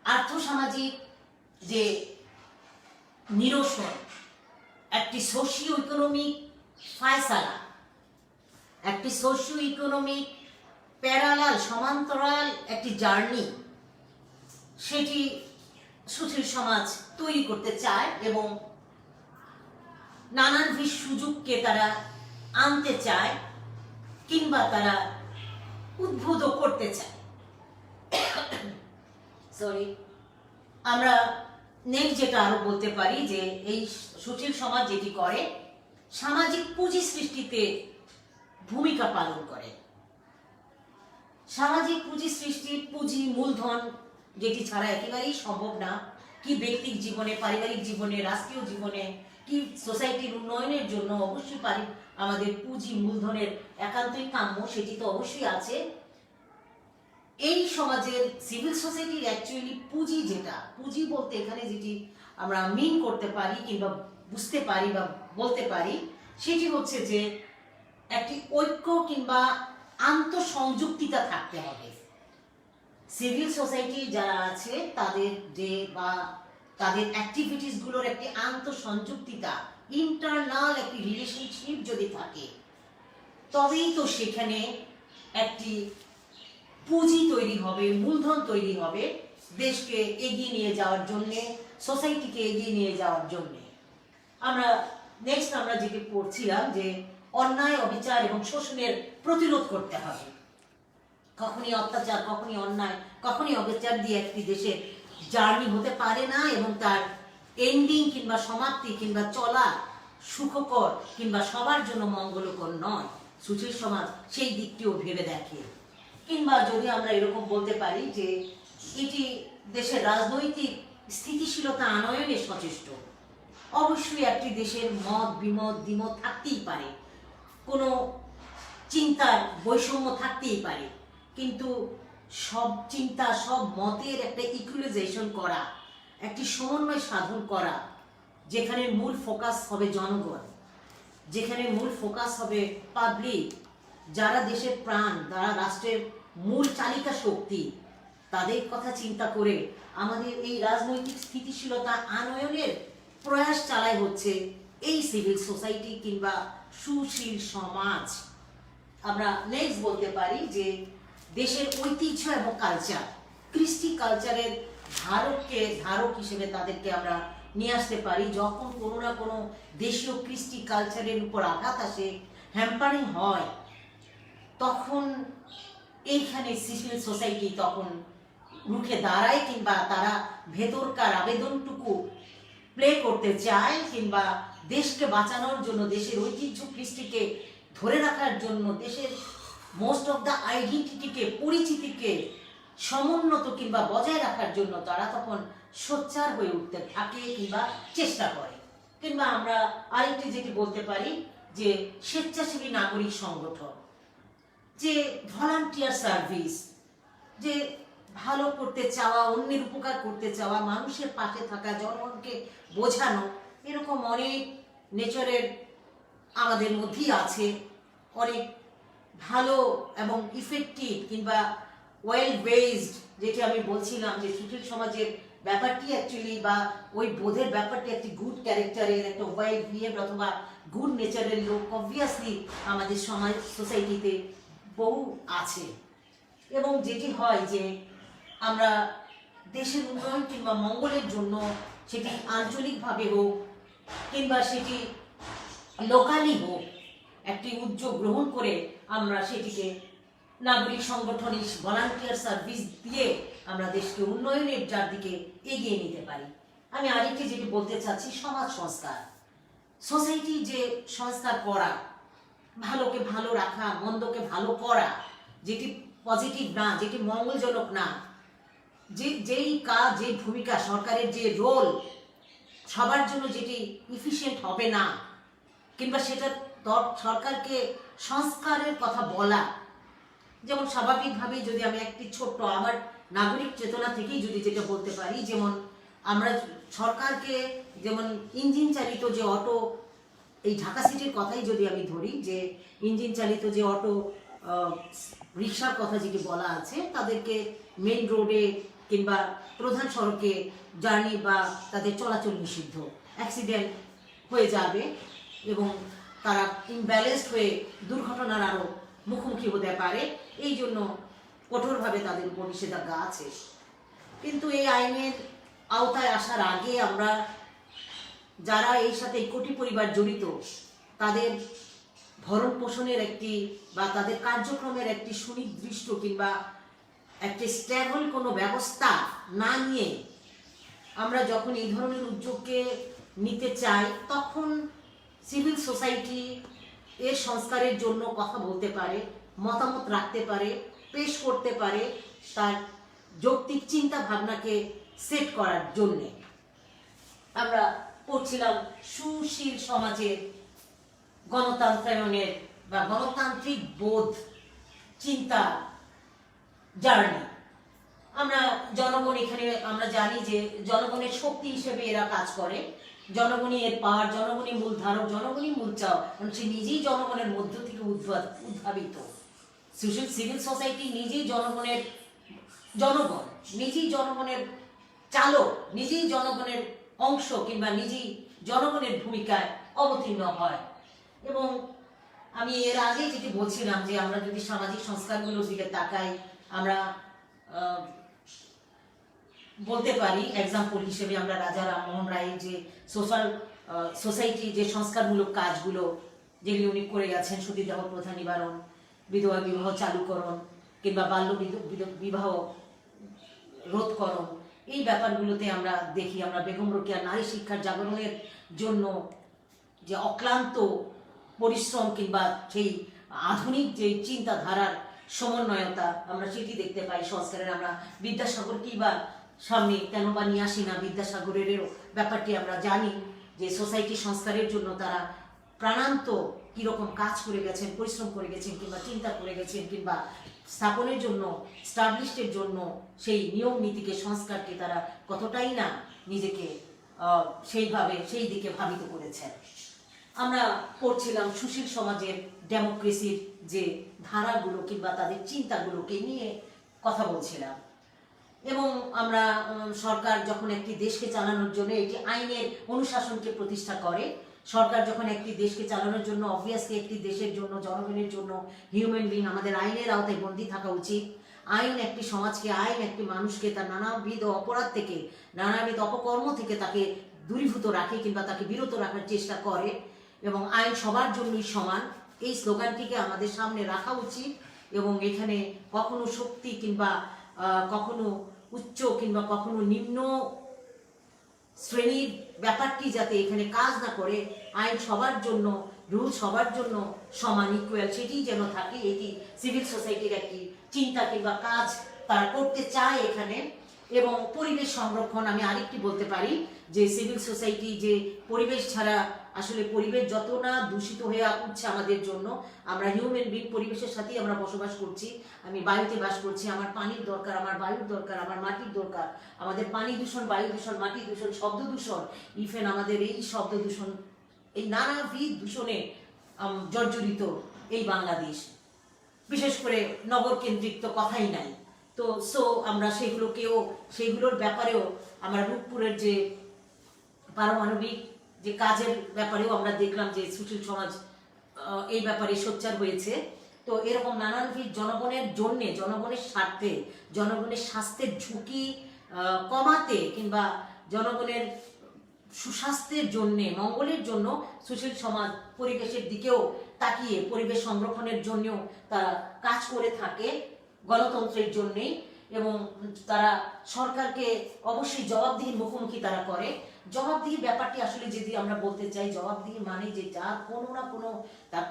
A: আর্থসামাজিক যে নিরসন, একটি সোশিও ইকোনমিক ফায়সালা, একটি সোশিও ইকোনমিক প্যারালাল সমান্তরাল একটি জার্নি, সেটি সুশীল সমাজ তৈরি করতে চায় এবং নানানবিধ সুযোগকে তারা আনতে চায় কিংবা তারা উদ্বুদ্ধ করতে চায়। সরি, আমরা নেক্সট যেটা আরো বলতে পারি যে এই সুশীল সমাজ যেটি করে, সামাজিক পুঁজি সৃষ্টিতে ভূমিকা পালন করে। সামাজিক পুঁজি সৃষ্টি, পুঁজি মূলধন যেটি ছাড়া একেবারেই সম্ভব না, কি ব্যক্তিক জীবনে, পারিবারিক জীবনে, রাষ্ট্রীয় জীবনে, কি সোসাইটির উন্নয়নের জন্য অবশ্যই আমাদের পুঁজি মূলধনের একান্তই কাম্য, সেটি তো অবশ্যই আছে। এই সমাজের সিভিল সোসাইটির অ্যাকচুয়ালি পুঁজি, যেটা পুঁজি বলতে এখানে যেটি আমরা মিন করতে পারি কিংবা বুঝতে পারি বা বলতে পারি, সেটি হচ্ছে যে একটি ঐক্য কিংবা আন্তঃসংযুক্তিতা থাকতে হবে। সিভিল সোসাইটি যারা আছে তাদের যে বা তাদের অ্যাক্টিভিটিস গুলোর একটি আন্তঃসংযুক্তিতা, ইন্টারনাল একটি রিলেশনশিপ যদি থাকে, তবেই তো সেখানে একটি পুঁজি তৈরি হবে, মূলধন তৈরি হবে দেশকে এগিয়ে নিয়ে যাওয়ার জন্যে, সোসাইটিকে এগিয়ে নিয়ে যাওয়ার জন্যে। আমরা নেক্সট আমরা যেটি পড়ছিলাম যে অন্যায়, অবিচার এবং শোষণের প্রতিরোধ করতে হবে। কখনই অত্যাচার, কখনই অন্যায়, কখনই অবিচার দিয়ে একটি দেশের জার্নি হতে পারে না, এবং তার এন্ডিং কিংবা সমাপ্তি কিংবা চলা সুখকর কিংবা সবার জন্য মঙ্গলকর নয়। সুশীল সমাজ সেই দিকটিও ভেবে দেখে। কিংবা যদি আমরা এরকম বলতে পারি যে এটি দেশের রাজনৈতিক স্থিতিশীলতা আনয়নে সচেষ্ট। অবশ্যই একটি দেশের মত বিমত দ্বিমত থাকতেই পারে, কোনো চিন্তার বৈষম্য থাকতেই পারে, কিন্তু সব চিন্তা, সব মতের একটা ইকুয়ালাইজেশন করা, একটি সমন্বয় সাধন করা, যেখানে মূল ফোকাস হবে জনগণ, যেখানে মূল ফোকাস হবে পাবলিক, যারা দেশের প্রাণ, যারা রাষ্ট্রের মূল চালিকা শক্তি, তাদের কথা চিন্তা করে আমাদের এই রাজনৈতিক স্থিতিশীলতা আনয়নের প্রয়াস চালায় হচ্ছে এই সিভিল সোসাইটি কিংবা সুশীল সমাজ। আমরা নেক্সট বলতে পারি যে দেশের ঐতিহ্য এবং কালচার, কৃষ্টি কালচারের ধারক হিসেবে তাদেরকে আমরা নিয়ে আসতে পারি। যখন কোনো না কোনো দেশীয় কৃষ্টি কালচারের উপর আঘাত আসে, হ্যাম্পারিং হয়, তখন এইখানে সিভিল সোসাইটি তখন রুখে দাঁড়ায়, কিংবা তারা ভেতরকার আবেদনটুকু প্লে করতে চায়, কিংবা দেশকে বাঁচানোর জন্য, দেশের ঐতিহ্য কৃষ্টিকে ধরে রাখার জন্য, দেশের মোস্ট অফ দ্য আইডেন্টিটিকে, পরিচিতিকে সমুন্নত কিংবা বজায় রাখার জন্য তারা তখন সোচ্চার হয়ে উঠতে থাকে কিংবা চেষ্টা করে। কিংবা আমরা আরেকটি যেটি বলতে পারি যে স্বেচ্ছাসেবী নাগরিক সংগঠন, যে ভলান্টিয়ার সার্ভিস, যে ভালো করতে চাওয়া, অন্যের উপকার করতে চাওয়া, মানুষের পাশে থাকা, জনগণকে বোঝানো, এরকম অনেক নেচারের আমাদের মধ্যেই আছে। অনেক ভালো এবং ইফেক্টিভ কিংবা ওয়েল বেসড, যেটি আমি বলছিলাম যে সুশীল সমাজের ব্যাপারটি অ্যাকচুয়ালি বা ওই বোধের ব্যাপারটি একটি গুড ক্যারেক্টারের, একটা ওয়েল বিহেভ অথবা গুড নেচারের লোক অবভিয়াসলি আমাদের সমাজ সোসাইটিতে বহু আছে। এবং যেটি হয় যে আমরা দেশের উন্নয়ন কিংবা মঙ্গলের জন্য, সেটি আঞ্চলিকভাবে হোক কিংবা সেটি লোকালি হোক, একটি উদ্যোগ গ্রহণ করে আমরা সেটিকে নাগরিক সংগঠন, ভলান্টিয়ার সার্ভিস দিয়ে আমরা দেশকে উন্নয়নের যার দিকে এগিয়ে নিতে পারি। আমি আরেকটি যেটি বলতে চাচ্ছি, সমাজ সংস্কার, সোসাইটি যে সংস্কার করা, ভালোকে ভালো রাখা, মন্দকে ভালো করা, যেটি পজিটিভ না, যেটি মঙ্গলজনক না, যেই কাজ, যে ভূমিকা, সরকারের যে রোল সবার জন্য যেটি ইফিশিয়েন্ট হবে না, কিংবা সেটা সরকারকে সংস্কারের কথা বলা, যেমন স্বাভাবিকভাবেই যদি আমি একটি ছোট্ট আমার নাগরিক চেতনা থেকেই যদি যেটা বলতে পারি, যেমন আমরা সরকারকে, যেমন ইঞ্জিন চালিত যে অটো, এই ঢাকা সিটির কথাই যদি আমি ধরি, যে ইঞ্জিন চালিত যে অটো রিক্সার কথা যেটি বলা আছে, তাদেরকে মেন রোডে কিংবা প্রধান সড়কে জার্নি বা তাদের চলাচল নিষিদ্ধ, অ্যাক্সিডেন্ট হয়ে যাবে এবং তারা ইমব্যালেন্সড হয়ে দুর্ঘটনার আরও মুখোমুখি হতে পারে। এই জন্য কঠোরভাবে তাদের উপর নিষেধাজ্ঞা আছে। কিন্তু এই আইনের আওতায় আসার আগে আমরা যারা এই সাথে কোটি পরিবার জড়িত, তাদের ভরণ পোষণের একটি বা তাদের কার্যক্রমের একটি সুনির্দিষ্ট কিংবা একটি স্টেবল কোনো ব্যবস্থা না নিয়ে আমরা যখন এই ধরনের উদ্যোগকে নিতে চাই, তখন সিভিল সোসাইটি এর সংস্কারের জন্য কথা বলতে পারে, মতামত রাখতে পারে, পেশ করতে পারে তার যৌক্তিক চিন্তা ভাবনাকে সেট করার জন্যে। আমরা পড়ছিলাম সুশীল সমাজের গণতন্ত্রায়নের বা গণতান্ত্রিক বোধ চিন্তা জার্নি। আমরা জনগণ এখানে আমরা জানি যে জনগণের শক্তি হিসেবে এরা কাজ করে, জনগণই এর পার, জনগণই মূল ধারক, জনগণই মূল চাও, কারণ সে নিজেই জনগণের মধ্য থেকে উদ্ভাবিত। সিভিল সোসাইটি নিজেই জনগণ নিজেই জনগণের চালক, নিজেই জনগণের অংশ কিংবা নিজেই জনগণের ভূমিকায় অবতীর্ণ হয়। এবং আমি এর আগে যেটি বলছিলাম যে আমরা যদি সামাজিক সংস্কারগুলোর দিকে তাকাই, আমরা বলতে পারি এক্সাম্পল হিসেবে আমরা রাজা রামমোহন রায়ের যে সোসাইটি যে সংস্কারমূলক কাজগুলো যেগুলি উনি করে গেছেন, সতীদাহ প্রথা নিবারণ, বিধবা বিবাহ চালুকরণ কিংবা বাল্য বিবাহ রোধকরণ, এই ব্যাপারগুলোতে আমরা দেখি আমরা বেগম রোকেয়া নারী শিক্ষার জাগরণের জন্য যে অক্লান্ত পরিশ্রম কিংবা সেই আধুনিক যে চিন্তাধারার সমন্বয়তা আমরা সেটি দেখতে পাই সংস্কারের। আমরা বিদ্যাসাগরকেই বা সামনে কেন বা নিয়ে আসি না, বিদ্যাসাগরেরও ব্যাপারটি আমরা জানি যে সোসাইটি সংস্কারের জন্য তারা প্রাণান্ত কীরকম কাজ করে গেছেন, পরিশ্রম করে গেছেন কিংবা চিন্তা করে গেছেন কিংবা স্থাপনের জন্য স্টাবলিশের জন্য সেই নিয়ম নীতিকে সংস্কারকে তারা কতটাই না নিজেকে সেই দিকে ভাবিত করেছেন। আমরা পড়ছিলাম সুশীল সমাজের ডেমোক্রেসির যে ধারাগুলো কিংবা তাদের চিন্তাগুলোকে নিয়ে কথা বলছিলাম। এবং আমরা সরকার যখন একটি দেশকে চালানোর জন্য এটি আইনের অনুশাসনকে প্রতিষ্ঠা করে, সরকার যখন একটি দেশকে চালানোর জন্য অবভিয়াসলি একটি দেশের জন্য জনগণের জন্য হিউম্যান বিং আমাদের আইনের আওতায় বন্দী থাকা উচিত। আইন একটি সমাজকে, আইন একটি মানুষকে তার নানাবিধ অপরাধ থেকে, নানাবিধ অপকর্ম থেকে তাকে দূরীভূত রাখে কিংবা তাকে বিরত রাখার চেষ্টা করে। এবং আইন সবার জন্যই সমান, এই স্লোগানটিকে আমাদের সামনে রাখা উচিত। এবং এখানে কখনো শক্তি কিংবা কখনো উচ্চ কিংবা কখনো নিম্ন শ্রেণীর ব্যাপারটি যাতে এখানে কাজ না করে, আইন সবার জন্য, রুল সবার জন্য সমান, ইকুয়াল, সেটি যেন থাকে। এটি সিভিল সোসাইটির একটি চিন্তা কিংবা কাজ তারা করতে চায় এখানে। এবং পরিবেশ সংরক্ষণ আমি আরেকটি বলতে পারি যে সিভিল সোসাইটি যে পরিবেশ ছাড়া আসলে পরিবেশ যত না দূষিত হয়ে উঠছে আমাদের জন্য, আমরা হিউম্যান বিং পরিবেশের সাথেই আমরা বসবাস করছি। আমি বায়ুতে বাস করছি, আমার পানির দরকার, আমার বায়ুর দরকার, আমার মাটির দরকার। আমাদের পানি দূষণ, বায়ু দূষণ, মাটি দূষণ, শব্দ দূষণ, ইভেন আমাদের এই শব্দ দূষণ, এই নানাবিধ দূষণে জর্জরিত এই বাংলাদেশ। বিশেষ করে নগর কেন্দ্রিক তো কথাই নাই। তো আমরা সেইগুলোর ব্যাপারেও আমরা রূপপুরের যে পারমাণবিক যে কাজের ব্যাপারেও আমরা দেখলাম যে সুশীল সমাজ এই ব্যাপারে সোচ্চার হয়েছে। তো এরকম নানানবিধ জনগণের জন্যে, জনগণের স্বার্থে, জনগণের স্বাস্থ্যের ঝুঁকি কমাতে কিংবা জনগণের সুস্বাস্থ্যের জন্যে, মঙ্গলের জন্য সুশীল সমাজ পরিবেশের দিকেও তাকিয়ে পরিবেশ সংরক্ষণের জন্যও তারা কাজ করে থাকে, গণতন্ত্রের জন্যেই। এবং তারা সরকারকে অবশ্যই জবাবদিহির মুখোমুখি তারা করে। জবাবদিহির ব্যাপারটি আসলে যদি আমরা বলতে চাই, জবাবদিহি মানে যে যার কোনো না কোনো তার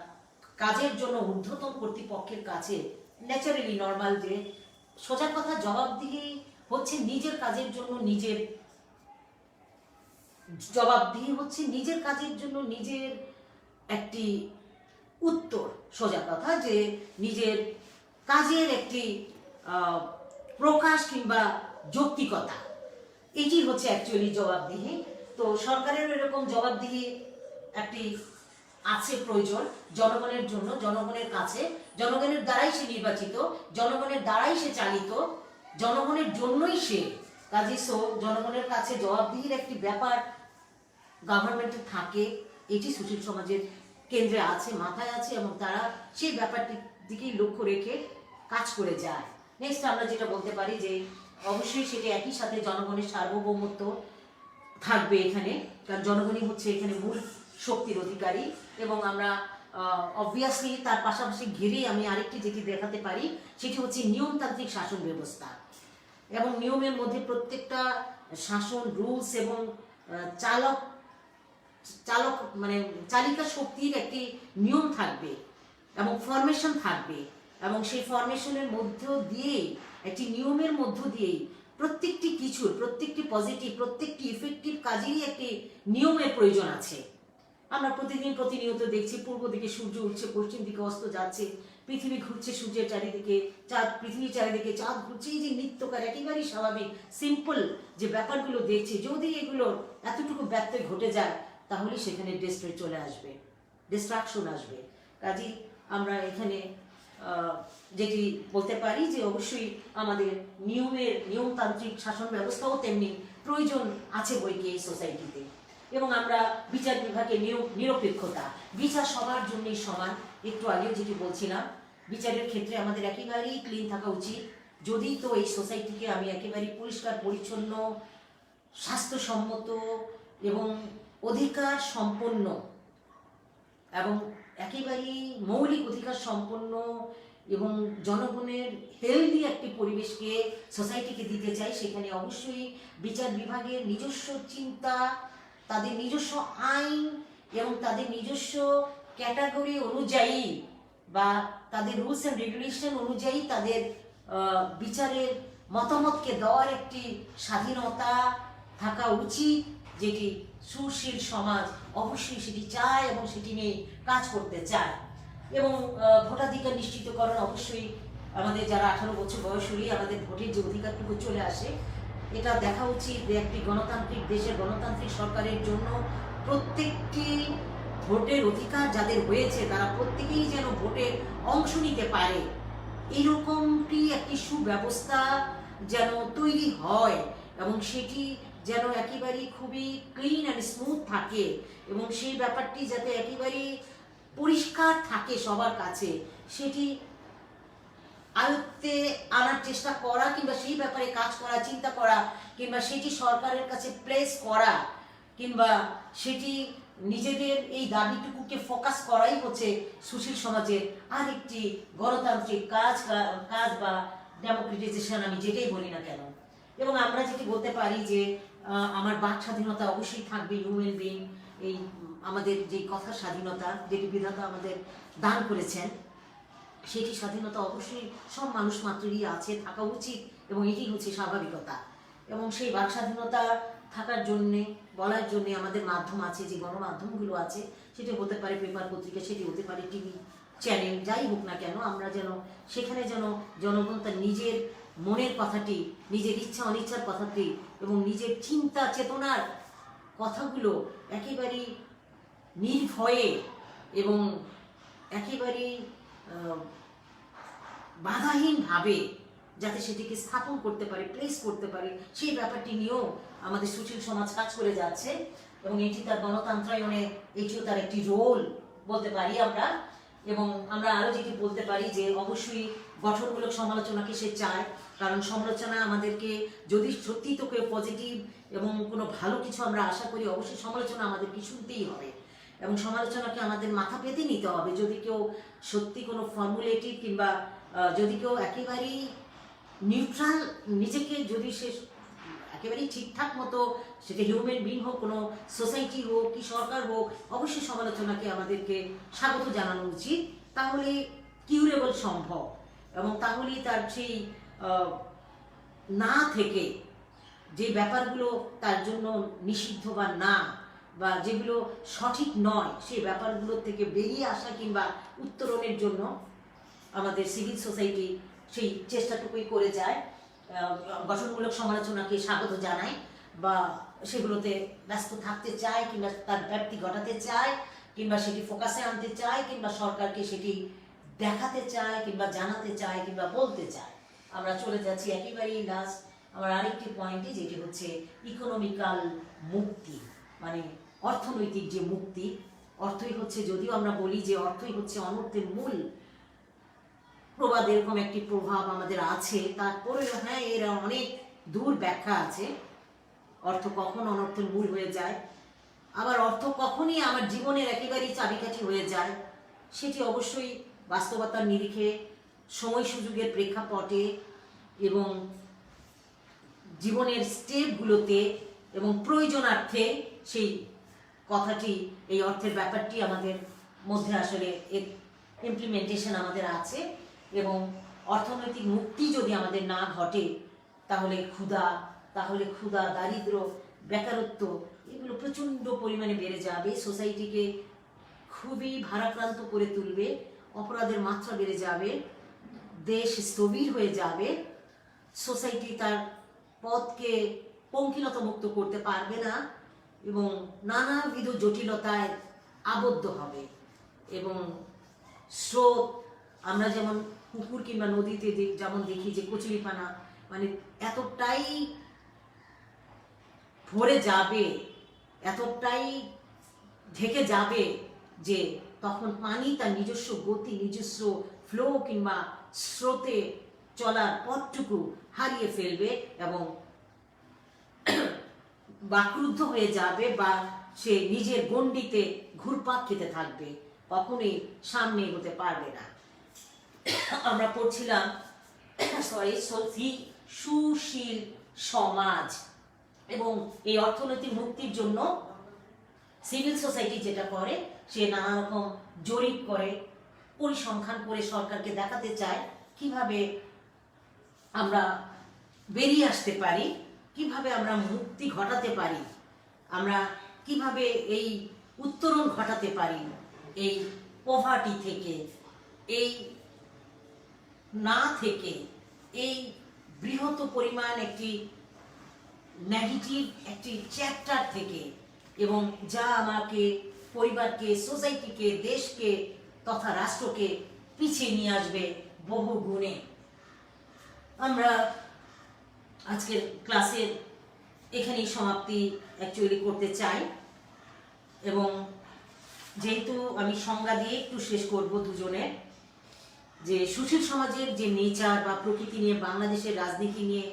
A: কাজের জন্য ঊর্ধ্বতন কর্তৃপক্ষের কাছে ন্যাচারালি নর্মাল, যে সোজা কথা জবাবদিহি হচ্ছে নিজের কাজের জন্য নিজের, জবাবদিহি হচ্ছে নিজের কাজের জন্য নিজের একটি উত্তর। সোজা কথা যে নিজের কাজের একটি প্রকাশ কিংবা যৌক্তিকতা, এটি হচ্ছে অ্যাকচুয়ালি জবাবদিহি। তো সরকারের এরকম জবাবদিহি একটি আছে প্রয়োজন জনগণের জন্য, জনগণের কাছে, জনগণের দ্বারাই সে নির্বাচিত, জনগণের দ্বারাই সে চালিত, জনগণের জন্যই সে কাজে। জনগণের কাছে জবাবদিহির একটি ব্যাপার গভর্নমেন্টে থাকে, এটি সুশীল সমাজের কেন্দ্রে আছে, মাথায় আছে এবং তারা সেই ব্যাপারটির দিকেই লক্ষ্য রেখে কাজ করে যায়। নেক্সট আমরা যেটা বলতে পারি যে অবশ্যই সেটা একই সাথে জনগণের সার্বভৌমত্ব থাকবে এখানে, কারণ জনগণই হচ্ছে এখানে মূল শক্তির অধিকারী। এবং আমরা অবভিয়াসলি তার পাশাপাশি ঘিরে আমি আরেকটি যেটি দেখাতে পারি সেটি হচ্ছে নিয়মতান্ত্রিক শাসন ব্যবস্থা। এবং নিয়মের মধ্যে প্রত্যেকটা শাসন, রুলস এবং মানে চালিকা শক্তির একটি নিয়ম থাকবে এবং ফরমেশন থাকবে। এবং সেই ফরমেশনের মধ্য দিয়েই, একটি নিয়মের মধ্য দিয়েই প্রত্যেকটি কিছুর, প্রত্যেকটি পজিটিভ, প্রত্যেকটি ইফেক্টিভ কাজেরই একটি নিয়মের প্রয়োজন আছে। আমরা প্রতিদিন প্রতিনিয়ত দেখছি পূর্ব দিকে সূর্য উঠছে, পশ্চিম দিকে অস্ত যাচ্ছে, পৃথিবী ঘুরছে সূর্যের চারিদিকে, চাঁদ পৃথিবীর চারিদিকে, চাঁদ ঘুরছে, এই যে নিত্যকার একেবারেই স্বাভাবিক সিম্পল যে ব্যাপারগুলো দেখছে, যদি এগুলো এতটুকু ব্যত্যয় ঘটে যায় তাহলে সেখানে ডিস্ট্রয় চলে আসবে, ডিস্ট্রাকশন আসবে। কাজেই আমরা এখানে যেটি বলতে পারি যে অবশ্যই আমাদের নিয়মতান্ত্রিক শাসন ব্যবস্থাও তেমনি প্রয়োজন আছে বইকে এই সোসাইটিতে। এবং আমরা বিচার বিভাগে নিরপেক্ষতা, বিচার সবার জন্যই সমান। একটু আগেও যেটি বলছিলাম, বিচারের ক্ষেত্রে আমাদের একেবারেই ক্লিন থাকা উচিত। যদি তো এই সোসাইটিকে আমি একেবারেই পরিষ্কার পরিচ্ছন্ন, স্বাস্থ্যসম্মত এবং অধিকার সম্পন্ন এবং একেবারেই মৌলিক অধিকার সম্পন্ন এবং জনগণের হেলদি একটি পরিবেশকে সোসাইটিকে দিতে চাই, সেখানে অবশ্যই বিচার বিভাগের নিজস্ব চিন্তা, তাদের নিজস্ব আইন এবং তাদের নিজস্ব ক্যাটাগরি অনুযায়ী বা তাদের রুলস অ্যান্ড রেগুলেশন অনুযায়ী তাদের বিচারের মতামতকে দেওয়ার একটি স্বাধীনতা থাকা উচিত, যেটি সুশীল সমাজ অবশ্যই সেটি চায় এবং সেটি নিয়ে কাজ করতে চায়। এবং ভোটাধিকার নিশ্চিতকরণ, অবশ্যই আমাদের যারা 18 বছর বয়স হলেই আমাদের ভোটের যে অধিকারটুকু চলে আসে, এটা দেখা উচিত যে একটি গণতান্ত্রিক দেশের গণতান্ত্রিক সরকারের জন্য প্রত্যেকটি ভোটের অধিকার যাদের হয়েছে তারা প্রত্যেকেই যেন ভোটের অংশ নিতে পারে, এইরকমটি একটি সুব্যবস্থা যেন তৈরি হয় এবং সেটি যেন একেবারেই খুবই ক্লিন অ্যান্ড স্মুথ থাকে এবং সেই ব্যাপারটি যাতে একেবারেই পরিষ্কার থাকে সবার কাছে, সেটি আয়ত্তে আনার চেষ্টা করা কিংবা সেই ব্যাপারে কাজ করা, চিন্তা করা কিংবা সেটি সরকারের কাছে প্লেস করা কিংবা সেটি নিজেদের এই দাবিটুকুকে ফোকাস করাই হচ্ছে সুশীল সমাজের আরেকটি গণতান্ত্রিক কাজ বা ডেমোক্রেটাইজেশন, আমি যেটাই বলি না কেন। এবং আমরা যেটি বলতে পারি যে আমার বাক স্বাধীনতা অবশ্যই থাকবে, হিউম্যান বিং, এই আমাদের যে কথা স্বাধীনতা যেটি বিধাতা আমাদের দান করেছেন, সেটি স্বাধীনতা অবশ্যই সব মানুষ মাত্রই আছে, থাকা উচিত এবং এটি হচ্ছে স্বাভাবিকতা। এবং সেই বাক স্বাধীনতা থাকার জন্যে, বলার জন্যে আমাদের মাধ্যম আছে, যে গণমাধ্যমগুলো আছে, সেটি হতে পারে পেপার পত্রিকা, সেটি হতে পারে টিভি চ্যানেল, যাই হোক না কেন, আমরা যেন সেখানে যেন জনগণ তার নিজের মনের কথাটি, নিজের ইচ্ছা অনিচ্ছার কথাটি এবং নিজের চিন্তা চেতনার কথাগুলো একেবারেই নির্ভয়ে এবং একেবারেই বাধাহীনভাবে যাতে সেটিকে স্থাপন করতে পারে, প্লেস করতে পারে, সেই ব্যাপারটি নিয়েও আমাদের সুশীল সমাজ কাজ করে যাচ্ছে এবং এটি তার গণতন্ত্রায়নে এটিও তার একটি রোল বলতে পারি আমরা। এবং আমরা আরও যেটি বলতে পারি যে অবশ্যই গঠনমূলক সমালোচনাকে সে চায়, কারণ সমালোচনা আমাদেরকে, যদি সত্যিই তো কেউ পজিটিভ এবং কোনো ভালো কিছু আমরা আশা করি, অবশ্যই সমালোচনা আমাদেরকে শুনতেই হবে এবং সমালোচনাকে আমাদের মাথা পেতে নিতে হবে। যদি কেউ সত্যি কোনো ফর্মুলেটিভ কিংবা যদি কেউ একেবারেই নিউট্রাল নিজেকে, যদি সে একেবারেই ঠিকঠাক মতো, সেটা হিউম্যান বিং হোক, কোনো সোসাইটি হোক কি সরকার হোক, অবশ্যই সমালোচনাকে আমাদেরকে স্বাগত জানানো উচিত, তাহলে কিউরেবল সম্ভব এবং তাহলেই তার সেই না থেকে যে ব্যাপারগুলো তার জন্য নিষিদ্ধ বা না, বা যেগুলো সঠিক নয়, সেই ব্যাপারগুলোর থেকে বেরিয়ে আসা কিংবা উত্তরণের জন্য আমাদের সিভিল সোসাইটি সেই চেষ্টাটুকুই করে যায়। গঠনমূলক সমালোচনাকে স্বাগত জানায় বা সেগুলোতে ব্যস্ত থাকতে চায় কিংবা তার ব্যাপ্তি ঘটাতে চায় কিংবা সেটি ফোকাসে আনতে চায় কিংবা সরকারকে সেটি দেখাতে চায় কিংবা জানাতে চায় কিংবা বলতে চায়। আমরা চলে যাচ্ছি একেবারেই লাস্ট আমার আরেকটি পয়েন্টে, যেটি হচ্ছে ইকোনমিক্যাল মুক্তি, মানে অর্থনৈতিক যে মুক্তি। অর্থই হচ্ছে, যদিও আমরা বলি যে অর্থই হচ্ছে অনর্থের মূল, প্রবাদ এরকম একটি প্রভাব আমাদের আছে, তারপরে হ্যাঁ এর অনেক দূর ব্যাখ্যা আছে। অর্থ কখন অনর্থের মূল হয়ে যায়, আবার অর্থ কখনই আমার জীবনের একেবারেই চাবিকাঠি হয়ে যায়, সেটি অবশ্যই বাস্তবতার নিরিখে, সময় সুযোগের প্রেক্ষাপটে এবং জীবনের স্টেপগুলোতে এবং প্রয়োজনার্থে সেই কথাটি, এই অর্থের ব্যাপারটি আমাদের মধ্যে আসলে এর ইমপ্লিমেন্টেশন আমাদের আছে। এবং অর্থনৈতিক মুক্তি যদি আমাদের না ঘটে তাহলে ক্ষুধা, দারিদ্র, বেকারত্ব এগুলো প্রচণ্ড পরিমাণে বেড়ে যাবে, সোসাইটিকে খুবই ভারাক্রান্ত করে তুলবে। অপরাধের মাত্রা বেড়ে যাবে, দেশ স্থবির হয়ে যাবে, সোসাইটি তার পথকে পঙ্কিলতা মুক্ত করতে পারবে না এবং নানাবিধ জটিলতায় আবদ্ধ হবে। এবং স্রোত, আমরা যেমন পুকুর কিংবা নদীতে যেমন দেখি যে কচুরিপানা মানে এতটাই ভরে যাবে, এতটাই ঢেকে যাবে যে তখন পানি তার নিজস্ব গতি, নিজস্ব ফ্লো কিংবা স্রোতে চলার পথটুকু হারিয়ে ফেলবে এবং বাক্রুদ্ধ হয়ে যাবে বা সে নিজের গণ্ডিতে ঘুরপাক খেতে থাকবে, কখনোই সামনে এগোতে পারবে না। আমরা পড়ছিলাম সুশীল সমাজ, এবং এই অর্থনৈতিক মুক্তির জন্য সিভিল সোসাইটি যেটা করে, সে নানা রকম জরিপ করে, পরিসংখ্যান করে সরকারকে দেখাতে চায় কিভাবে আমরা বেরিয়ে আসতে পারি, কিভাবে আমরা মুক্তি ঘটাতে পারি, আমরা কিভাবে এই উত্তরণ ঘটাতে পারি এই পভার্টি থেকে, এই না থেকে, এই বৃহৎ পরিমাণ একটি নেগেটিভ একটি চ্যাপ্টার থেকে, এবং যা আমাকে পরিবারকে, সোসাইটিকে, দেশকে তথা রাষ্ট্রকে পিছিয়ে নিয়ে আসবে বহু গুণে। আমরা আজকের ক্লাসের এখানেই সমাপ্তি অ্যাকচুয়ালি করতে চাই, এবং যেহেতু আমি সংজ্ঞা দিয়ে একটু শেষ করব দুজনে, যে সুশীল সমাজের যে নেচার বা প্রকৃতি নিয়ে বাংলাদেশের রাজনীতি নিয়ে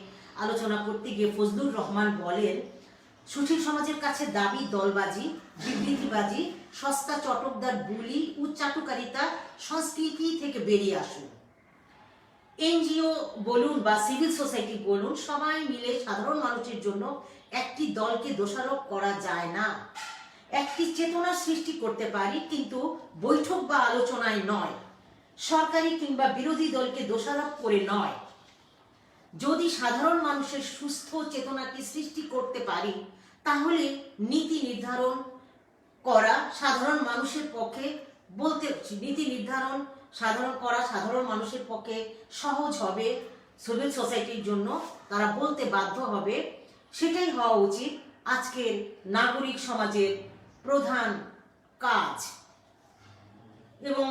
A: আলোচনা করতে গিয়ে ফজলুর রহমান বলেন, সুশীল সমাজের কাছে দাবি দলবাজি, বিবৃতিবাজি, সস্তা চটকদার বুলি ও চাটুকারিতা সংস্কৃতি থেকে বেরিয়ে আসুন। এনজিও বলুন বা সিভিল সোসাইটি বলুন, সবাই মিলে সাধারণ মানুষের জন্য একটি দলকে দোষারোপ করা যায় না। একটি চেতনা সৃষ্টি করতে পারি, কিন্তু বৈঠক বা আলোচনায় নয়, সরকারি কিংবা বিরোধী দলকে দোষারোপ করে নয়। যদি সাধারণ মানুষের সুস্থ চেতনাকে সৃষ্টি করতে পারি, তাহলে নীতি নির্ধারণ করা সাধারণ মানুষের পক্ষে সাধারণ মানুষের পক্ষে সহজ হবে, সিভিল সোসাইটির জন্য তারা বলতে বাধ্য হবে। সেটাই হওয়া উচিত আজকের নাগরিক সমাজের প্রধান কাজ। এবং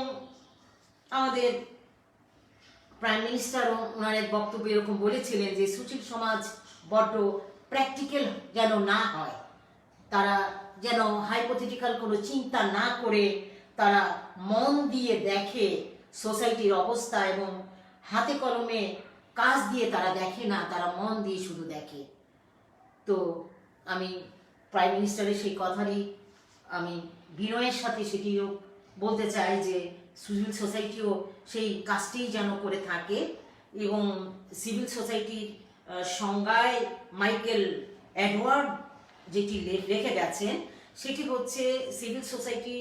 A: আমাদের প্রাইম মিনিস্টারও ওনার এক বক্তব্যে এরকম বলেছিলেন যে সুশীল সমাজ বড্ড প্র্যাকটিক্যাল যেন না হয়, তারা যেন হাইপোথেটিক্যাল কোনো চিন্তা না করে তারা মন দিয়ে দেখে সোসাইটির অবস্থা, এবং হাতে কলমে কাজ দিয়ে তারা দেখে না, তারা মন দিয়ে শুধু দেখে। তো আমি প্রাইম মিনিস্টারের সেই কথারই আমি বিনয়ের সাথে সেটিও বলতে চাই যে সিভিল সোসাইটিও সেই কাজটিই যেন করে থাকে। এবং সিভিল সোসাইটির সংজ্ঞায় মাইকেল এডওয়ার্ড যেটি রেখে গেছেন, সেটি হচ্ছে সিভিল সোসাইটি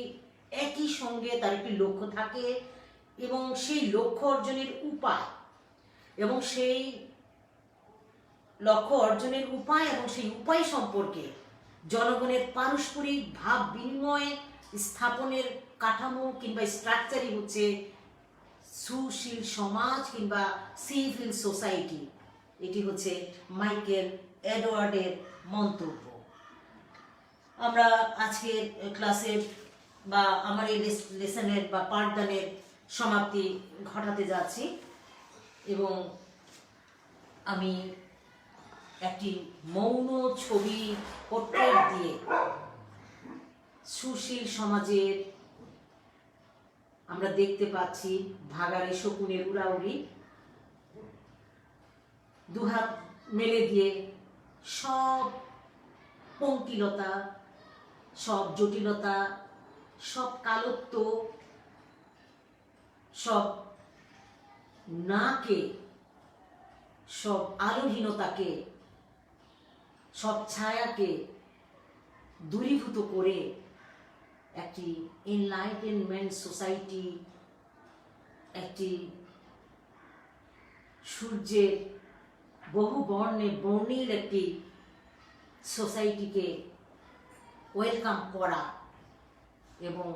A: একই সঙ্গে তার একটি লক্ষ্য থাকে, এবং সেই লক্ষ্য অর্জনের উপায় এবং সেই লক্ষ্য অর্জনের উপায় এবং সেই উপায় সম্পর্কে জনগণের পারস্পরিক ভাব বিনিময় স্থাপনের কাঠামো কিংবা স্ট্রাকচারই হচ্ছে সুশীল সমাজ কিংবা সিভিল সোসাইটি। এটি হচ্ছে মাইকেল এডওয়ার্ডের মন্তব্য। আমরা আজকের ক্লাসের বা আমার এই লেসনের বা পাঠদানের সমাপ্তি ঘটাতে যাচ্ছি, এবং আমি একটি মৌন ছবি পোর্ট্রেট দিয়ে সুশীল সমাজের আমরা দেখতে পাচ্ছি ভাগাড়ে শকুনের উড়াউড়ি, দুহাত মেলে দিয়ে সব পঙ্কিলতা, সব জটিলতা, সব কালত্ব, সব নাকে, সব আলোহীনতাকে, সব ছায়াকে দূরীভূত করে একটি এনলাইটেনমেন্ট সোসাইটি, একটি সূর্যের বহু বর্ণে বর্ণিল একটি সোসাইটিকে ওয়েলকাম করা, এবং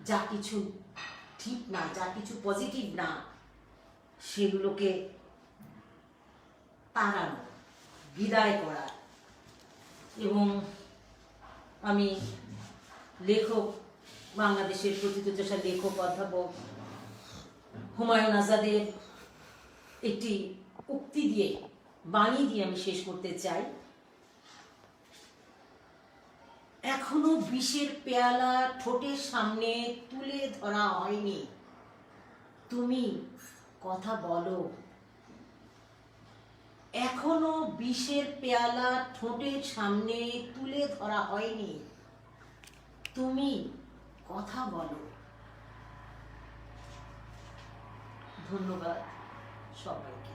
A: যা কিছু ঠিক না, যা কিছু পজিটিভ না, সেগুলোকে তাড়ানো, বিদায় করা। এবং আমি লেখক, বাংলাদেশের প্রথিতযশা লেখক অধ্যাপক হুমায়ুন আজাদের একটি উক্তি দিয়ে, বাণী দিয়ে আমি শেষ করতে চাই। এখনো বিষের পেয়ালা ঠোঁটের সামনে তুলে ধরা হয়নি, তুমি কথা বলো। এখনো বিষের পেয়ালা ঠোঁটের সামনে তুলে ধরা হয়নি, তুমি কথা বলো। ধন্যবাদ সবাইকে।